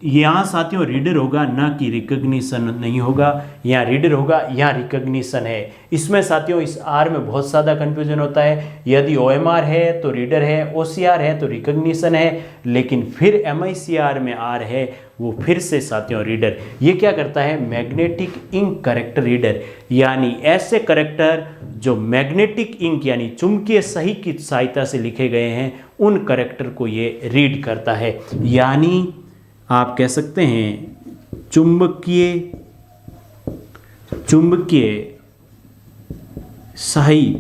यहाँ साथियों रीडर होगा, ना कि रिकग्निशन नहीं होगा। यहाँ रीडर होगा, यहाँ रिकग्निशन है। इसमें साथियों इस आर में बहुत ज़्यादा कंफ्यूजन होता है। यदि ओएमआर है तो रीडर है, ओसीआर है तो रिकग्निशन है, लेकिन फिर एमआईसीआर में आर है वो फिर से साथियों रीडर। ये क्या करता है, मैग्नेटिक इंक कैरेक्टर रीडर, यानी ऐसे कैरेक्टर जो मैग्नेटिक इंक यानी चुंबकीय सही की सहायता से लिखे गए हैं उन कैरेक्टर को ये रीड करता है। यानी आप कह सकते हैं चुंबकीय सही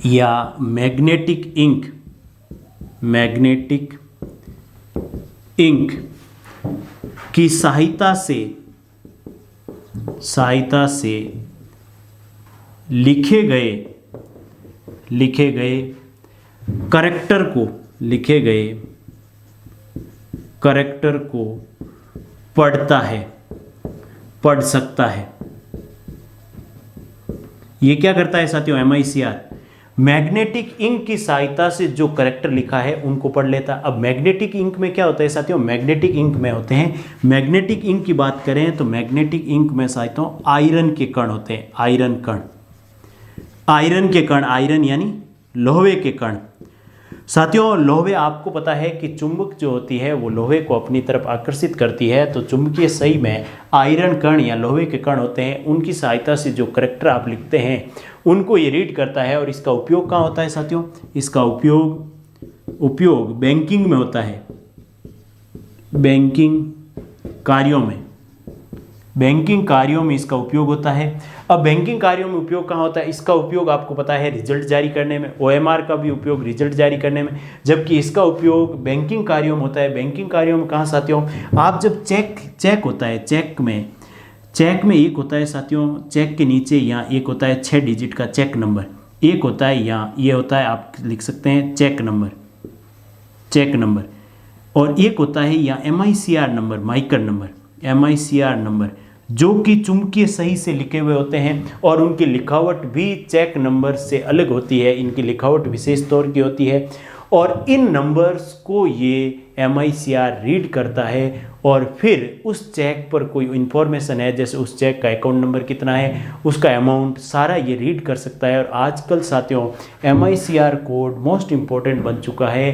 या मैग्नेटिक इंक की सहायता से लिखे गए कैरेक्टर को पढ़ सकता है। ये क्या करता है साथियों एमआईसीआर, मैग्नेटिक इंक की सहायता से जो कैरेक्टर लिखा है उनको पढ़ लेता है। अब मैग्नेटिक इंक में क्या होता है साथियों, मैग्नेटिक इंक में होते हैं, मैग्नेटिक इंक की बात करें तो मैग्नेटिक इंक में साथियों आयरन के कण होते हैं, आयरन के कण, आयरन यानी लोहे के कण। साथियों लोहे आपको पता है कि चुंबक जो होती है वो लोहे को अपनी तरफ आकर्षित करती है, तो चुंबकीय सही में आयरन कण या लोहे के कण होते हैं, उनकी सहायता से जो कैरेक्टर आप लिखते हैं उनको ये रीड करता है। और इसका उपयोग कहाँ होता है साथियों, इसका उपयोग बैंकिंग में होता है, बैंकिंग कार्यों में इसका उपयोग होता है। अब बैंकिंग कार्यों में उपयोग कहाँ होता है, इसका उपयोग आपको पता है रिजल्ट जारी करने में, ओएमआर का भी उपयोग रिजल्ट जारी करने में, जबकि इसका उपयोग बैंकिंग कार्यों में होता है। बैंकिंग कार्यों में कहाँ साथियों, आप जब चेक होता है, चेक में एक होता है साथियों, चेक के नीचे यहाँ एक होता है 6 डिजिट का चेक नंबर, एक होता है यहाँ ये होता है, आप लिख सकते हैं चेक नंबर, चेक नंबर, और एक होता है या MICR number, MICR number, MICR number, जो कि चुंबकीय सही से लिखे हुए होते हैं और उनकी लिखावट भी चेक नंबर से अलग होती है। इनकी लिखावट विशेष तौर की होती है और इन नंबर्स को ये MICR रीड करता है और फिर उस चेक पर कोई इन्फॉर्मेशन है, जैसे उस चेक का अकाउंट नंबर कितना है, उसका अमाउंट, सारा ये रीड कर सकता है। और आजकल साथियों MICR कोड मोस्ट इम्पोर्टेंट बन चुका है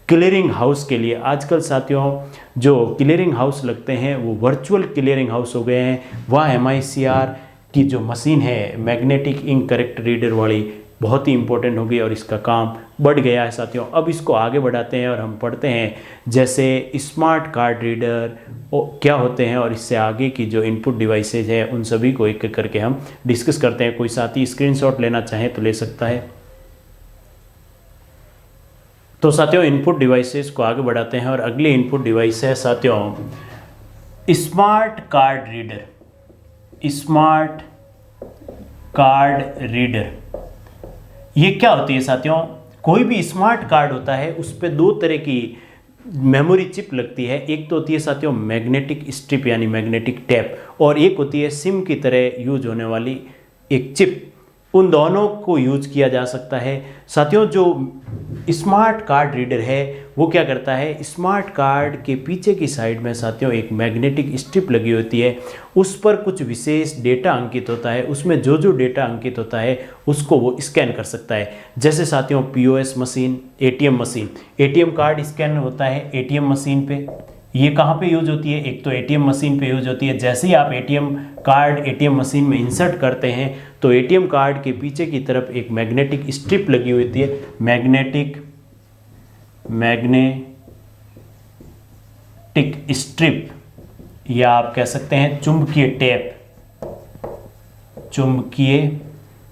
क्लियरिंग हाउस के लिए। आजकल साथियों जो क्लियरिंग हाउस लगते हैं वो वर्चुअल क्लियरिंग हाउस हो गए हैं। वह MICR की जो मशीन है मैग्नेटिक इंक करेक्ट रीडर वाली बहुत ही इंपॉर्टेंट हो गई और इसका काम बढ़ गया है साथियों। अब इसको आगे बढ़ाते हैं और हम पढ़ते हैं जैसे स्मार्ट कार्ड रीडर क्या होते हैं और इससे आगे की जो इनपुट डिवाइसेज है उन सभी को एक एक करके हम डिस्कस करते हैं। कोई साथी स्क्रीनशॉट लेना चाहे तो ले सकता है। तो साथियों इनपुट डिवाइसेस को आगे बढ़ाते हैं और अगली इनपुट डिवाइस है साथियों smart card reader. Smart card reader ये क्या होती है साथियों? कोई भी स्मार्ट कार्ड होता है उस पर दो तरह की मेमोरी चिप लगती है। एक तो होती है साथियों मैग्नेटिक स्ट्रिप यानी मैग्नेटिक टैप, और एक होती है सिम की तरह यूज होने वाली एक चिप। उन दोनों को यूज किया जा सकता है साथियों। जो स्मार्ट कार्ड रीडर है वो क्या करता है, स्मार्ट कार्ड के पीछे की साइड में साथियों एक मैग्नेटिक स्ट्रिप लगी होती है, उस पर कुछ विशेष डेटा अंकित होता है। उसमें जो जो डेटा अंकित होता है उसको वो स्कैन कर सकता है। जैसे साथियों POS machine, ATM machine, ATM card scan होता है ATM मशीन पे। ये कहाँ पे यूज होती है? एक तो ATM मशीन पे यूज होती है। जैसे ही आप ATM कार्ड ATM मशीन में इंसर्ट करते हैं तो ATM कार्ड के पीछे की तरफ एक मैग्नेटिक स्ट्रिप लगी होती है, मैग्नेटिक स्ट्रिप, या आप कह सकते हैं चुंबकीय टैप। चुंबकीय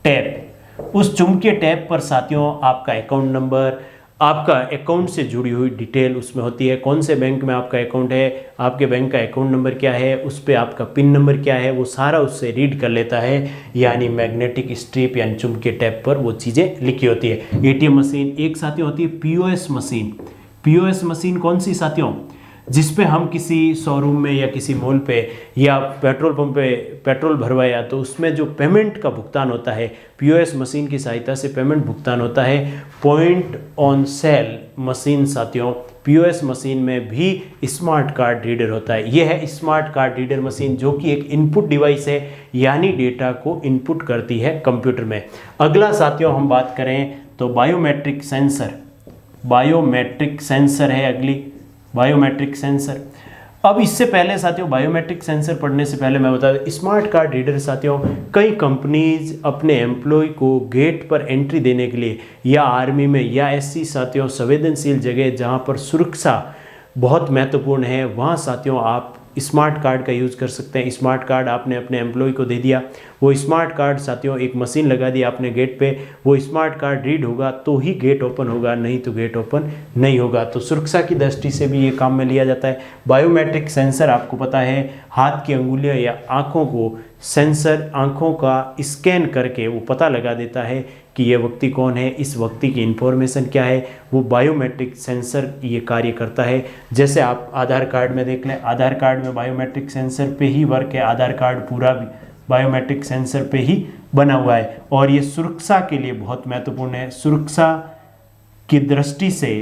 टैप, उस चुंबकीय टैप पर साथियों आपका अकाउंट नंबर, आपका अकाउंट से जुड़ी हुई डिटेल उसमें होती है। कौन से बैंक में आपका अकाउंट है, आपके बैंक का अकाउंट नंबर क्या है, उस पर आपका पिन नंबर क्या है, वो सारा उससे रीड कर लेता है। यानी मैग्नेटिक स्ट्रिप यानी चुंबकीय टैप पर वो चीज़ें लिखी होती है। ATM मशीन एक साथियों होती है POS मशीन। POS मशीन कौन सी साथियों? जिस पे हम किसी शोरूम में या किसी मॉल पे या पेट्रोल पंप पे पेट्रोल भरवाया तो उसमें जो पेमेंट का भुगतान होता है POS मशीन की सहायता से पेमेंट भुगतान होता है। पॉइंट ऑन सेल मशीन साथियों POS मशीन में भी स्मार्ट कार्ड रीडर होता है। यह है स्मार्ट कार्ड रीडर मशीन जो कि एक इनपुट डिवाइस है, यानी डेटा को इनपुट करती है कंप्यूटर में। अगला साथियों हम बात करें तो बायोमेट्रिक सेंसर। बायोमेट्रिक सेंसर है अगली, बायोमेट्रिक सेंसर। अब इससे पहले साथियों बायोमेट्रिक सेंसर पढ़ने से पहले मैं बता दूं स्मार्ट कार्ड रीडर साथियों कई कंपनीज अपने एम्प्लॉय को गेट पर एंट्री देने के लिए या आर्मी में या ऐसी साथियों संवेदनशील जगह जहां पर सुरक्षा बहुत महत्वपूर्ण है वहां साथियों आप स्मार्ट कार्ड का यूज़ कर सकते हैं। स्मार्ट कार्ड आपने अपने एम्प्लॉय को दे दिया, वो स्मार्ट कार्ड साथियों एक मशीन लगा दी आपने गेट पे, वो स्मार्ट कार्ड रीड होगा तो ही गेट ओपन होगा, नहीं तो गेट ओपन नहीं होगा। तो सुरक्षा की दृष्टि से भी ये काम में लिया जाता है। बायोमेट्रिक सेंसर आपको पता है हाथ की अंगुलियां या आँखों को सेंसर आँखों का स्कैन करके वो पता लगा देता है कि ये व्यक्ति कौन है, इस व्यक्ति की इंफॉर्मेशन क्या है, वो बायोमेट्रिक सेंसर ये कार्य करता है। जैसे आप आधार कार्ड में देख लें, आधार कार्ड में बायोमेट्रिक सेंसर पे ही वर्क है, आधार कार्ड पूरा भी बायोमेट्रिक सेंसर पे ही बना हुआ है और ये सुरक्षा के लिए बहुत महत्वपूर्ण है। सुरक्षा की दृष्टि से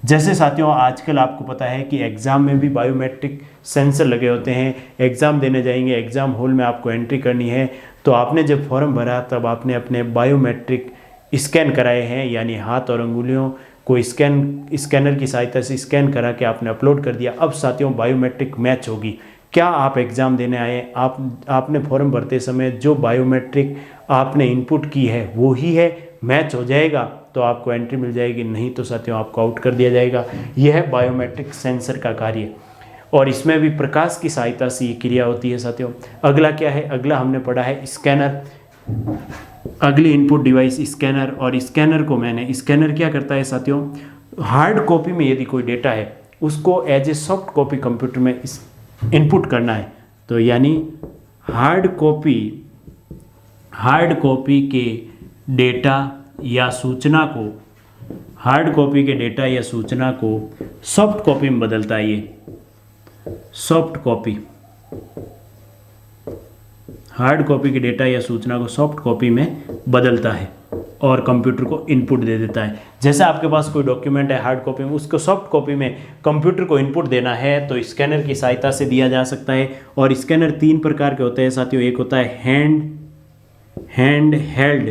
जैसे साथियों आजकल आपको पता है कि एग्ज़ाम में भी बायोमेट्रिक सेंसर लगे होते हैं। एग्ज़ाम देने जाएंगे, एग्ज़ाम हॉल में आपको एंट्री करनी है तो आपने जब फॉर्म भरा तब आपने अपने बायोमेट्रिक स्कैन कराए हैं, यानी हाथ और अंगुलियों को स्कैनर की सहायता से स्कैन करा के आपने अपलोड कर दिया। अब साथियों बायोमेट्रिक मैच होगी। क्या आप एग्ज़ाम देने आए, आपने फॉर्म भरते समय जो बायोमेट्रिक आपने इनपुट की है वो ही है, मैच हो जाएगा तो आपको एंट्री मिल जाएगी, नहीं तो साथियों आपको आउट कर दिया जाएगा। यह है बायोमेट्रिक सेंसर का कार्य और इसमें भी प्रकाश की सहायता से ये क्रिया होती है साथियों। अगला क्या है? अगला हमने पढ़ा है स्कैनर। अगली इनपुट डिवाइस स्कैनर, और स्कैनर को मैंने स्कैनर क्या करता है साथियों, हार्ड कॉपी में यदि कोई डेटा है उसको as a soft copy computer में इनपुट करना है तो यानी हार्ड कॉपी के डेटा या सूचना को हार्ड कॉपी के डेटा या सूचना को सॉफ्ट कॉपी में बदलता है। ये सॉफ्ट कॉपी, हार्ड कॉपी के डेटा या सूचना को सॉफ्ट कॉपी में बदलता है और कंप्यूटर को इनपुट दे देता है। जैसे आपके पास कोई डॉक्यूमेंट है हार्ड कॉपी में, उसको सॉफ्ट कॉपी में कंप्यूटर को इनपुट देना है तो स्कैनर की सहायता से दिया जा सकता है। और स्कैनर 3 प्रकार के होते हैं साथियों। एक होता है हैंड हेल्ड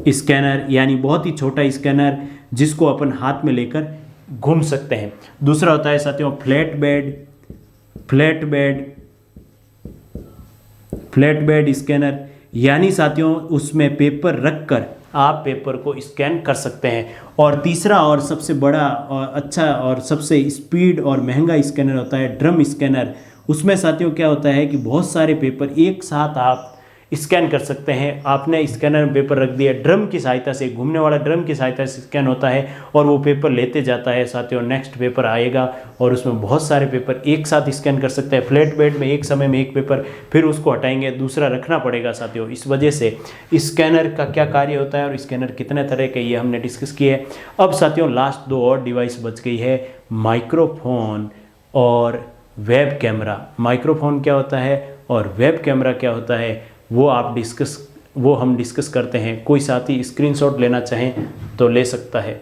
स्कैनर, यानी बहुत ही छोटा स्कैनर जिसको अपन हाथ में लेकर घूम सकते हैं। दूसरा होता है साथियों फ्लैट बेड स्कैनर, यानी साथियों उसमें पेपर रखकर आप पेपर को स्कैन कर सकते हैं। और तीसरा और सबसे बड़ा और अच्छा और सबसे स्पीड और महंगा स्कैनर होता है ड्रम स्कैनर। उसमें साथियों क्या होता है कि बहुत सारे पेपर एक साथ आप स्कैन कर सकते हैं। आपने स्कैनर में पेपर रख दिया, ड्रम की सहायता से, घूमने वाला ड्रम की सहायता से स्कैन होता है और वो पेपर लेते जाता है साथियों। नेक्स्ट पेपर आएगा और उसमें बहुत सारे पेपर एक साथ स्कैन कर सकते हैं। फ्लैट बेड में एक समय में एक पेपर, फिर उसको हटाएंगे, दूसरा रखना पड़ेगा साथियों। इस वजह से स्कैनर का क्या कार्य होता है और स्कैनर कितने तरह के, ये हमने डिस्कस किए है। अब साथियों लास्ट 2 और डिवाइस बच गई है, माइक्रोफोन और वेब कैमरा। माइक्रोफोन क्या होता है और वेब कैमरा क्या होता है वो हम डिस्कस करते हैं। कोई साथी स्क्रीनशॉट लेना चाहें तो ले सकता है।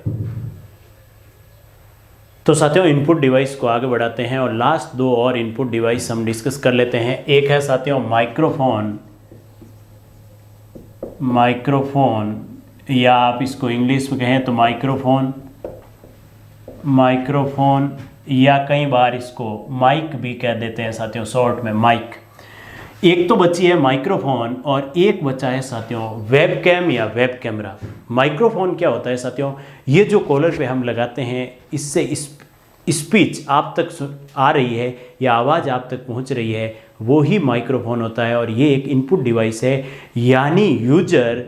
तो साथियों इनपुट डिवाइस को आगे बढ़ाते हैं और लास्ट 2 और इनपुट डिवाइस हम डिस्कस कर लेते हैं। एक है साथियों माइक्रोफोन, या आप इसको इंग्लिश में कहें तो माइक्रोफोन, या कई बार इसको माइक भी कह देते हैं साथियों, शॉर्ट में माइक। एक तो बची है माइक्रोफोन और एक बचा है साथियों वेबकैम या वेब कैमरा। माइक्रोफोन क्या होता है साथियों, ये जो कॉलर पे हम लगाते हैं इससे स्पीच आप तक आ रही है या आवाज़ आप तक पहुंच रही है, वो ही माइक्रोफोन होता है। और ये एक इनपुट डिवाइस है, यानी यूजर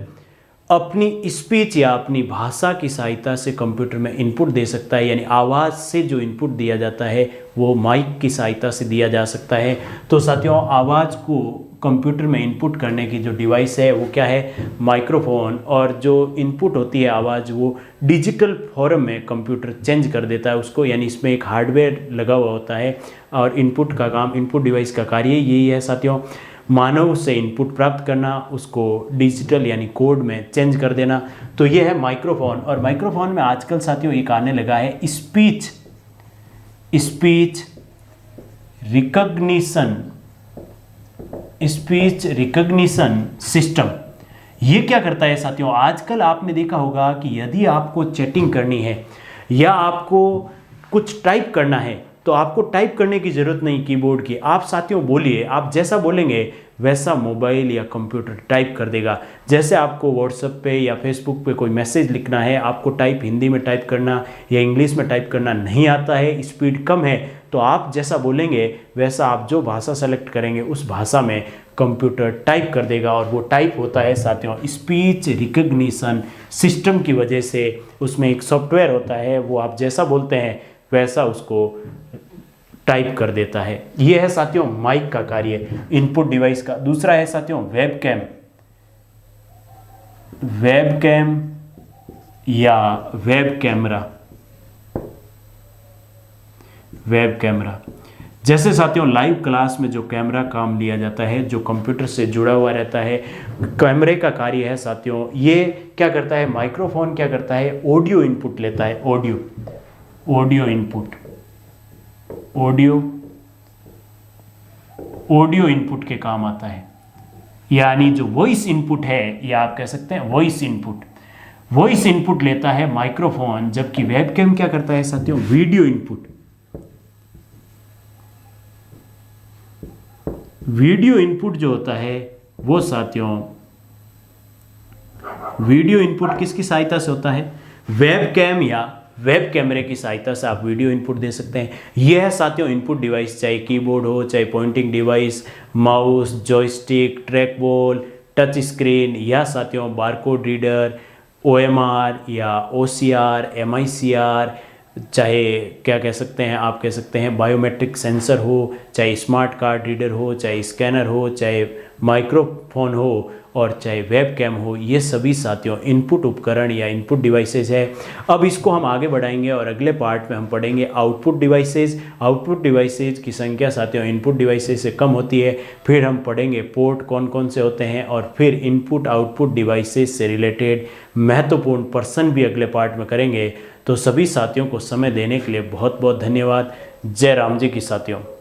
अपनी स्पीच या अपनी भाषा की सहायता से कंप्यूटर में इनपुट दे सकता है। यानी आवाज़ से जो इनपुट दिया जाता है वो माइक की सहायता से दिया जा सकता है। तो साथियों आवाज़ को कंप्यूटर में इनपुट करने की जो डिवाइस है वो क्या है, माइक्रोफोन। और जो इनपुट होती है आवाज़ वो डिजिटल फॉर्म में कंप्यूटर चेंज कर देता है उसको, यानी इसमें एक हार्डवेयर लगा हुआ होता है। और इनपुट डिवाइस का कार्य यही है साथियों, मानव से इनपुट प्राप्त करना, उसको डिजिटल यानी कोड में चेंज कर देना। तो ये है माइक्रोफोन। और माइक्रोफोन में आजकल साथियों एक आने लगा है स्पीच रिकग्निशन सिस्टम। ये क्या करता है साथियों, आजकल आपने देखा होगा कि यदि आपको चैटिंग करनी है या आपको कुछ टाइप करना है तो आपको टाइप करने की ज़रूरत नहीं कीबोर्ड की। आप साथियों बोलिए, आप जैसा बोलेंगे वैसा मोबाइल या कंप्यूटर टाइप कर देगा। जैसे आपको व्हाट्सएप पे या फेसबुक पे कोई मैसेज लिखना है, आपको टाइप हिंदी में टाइप करना या इंग्लिश में टाइप करना नहीं आता है, स्पीड कम है, तो आप जैसा बोलेंगे वैसा आप जो भाषा सेलेक्ट करेंगे उस भाषा में कंप्यूटर टाइप कर देगा। और वो टाइप होता है साथियों स्पीच रिकग्निशन सिस्टम की वजह से। उसमें एक सॉफ्टवेयर होता है, वो आप जैसा बोलते हैं वैसा उसको टाइप कर देता है। ये है साथियों माइक का कार्य इनपुट डिवाइस का। दूसरा है साथियों वेबकैम या वेब कैमरा। जैसे साथियों लाइव क्लास में जो कैमरा काम लिया जाता है, जो कंप्यूटर से जुड़ा हुआ रहता है, कैमरे का कार्य है साथियों। ये क्या करता है, माइक्रोफोन क्या करता है, ऑडियो इनपुट लेता है, ऑडियो इनपुट के काम आता है। यानी जो वॉइस इनपुट है, या आप कह सकते हैं वॉइस इनपुट लेता है माइक्रोफोन, जबकि वेबकैम क्या करता है साथियों, वीडियो इनपुट जो होता है वो साथियों, वीडियो इनपुट किसकी सहायता से होता है, वेबकैम या वेब कैमरे की सहायता से आप वीडियो इनपुट दे सकते हैं। यह है साथियों इनपुट डिवाइस, चाहे कीबोर्ड हो, चाहे pointing device, mouse, joystick, track ball, touch screen, या साथियों बारकोड रीडर, OMR या OCR, MICR, चाहे क्या कह सकते हैं, आप कह सकते हैं बायोमेट्रिक सेंसर हो, चाहे स्मार्ट कार्ड रीडर हो, चाहे स्कैनर हो, चाहे माइक्रोफोन हो और चाहे वेब कैम हो, ये सभी साथियों इनपुट उपकरण या इनपुट डिवाइसेज है। अब इसको हम आगे बढ़ाएंगे और अगले पार्ट में हम पढ़ेंगे आउटपुट डिवाइसेज। आउटपुट डिवाइसेज की संख्या साथियों इनपुट डिवाइसेज से कम होती है। फिर हम पढ़ेंगे पोर्ट कौन कौन से होते हैं और फिर इनपुट आउटपुट डिवाइसेज से रिलेटेड महत्वपूर्ण प्रश्न भी अगले पार्ट में करेंगे। तो सभी साथियों को समय देने के लिए बहुत बहुत धन्यवाद। जय राम जी की साथियों।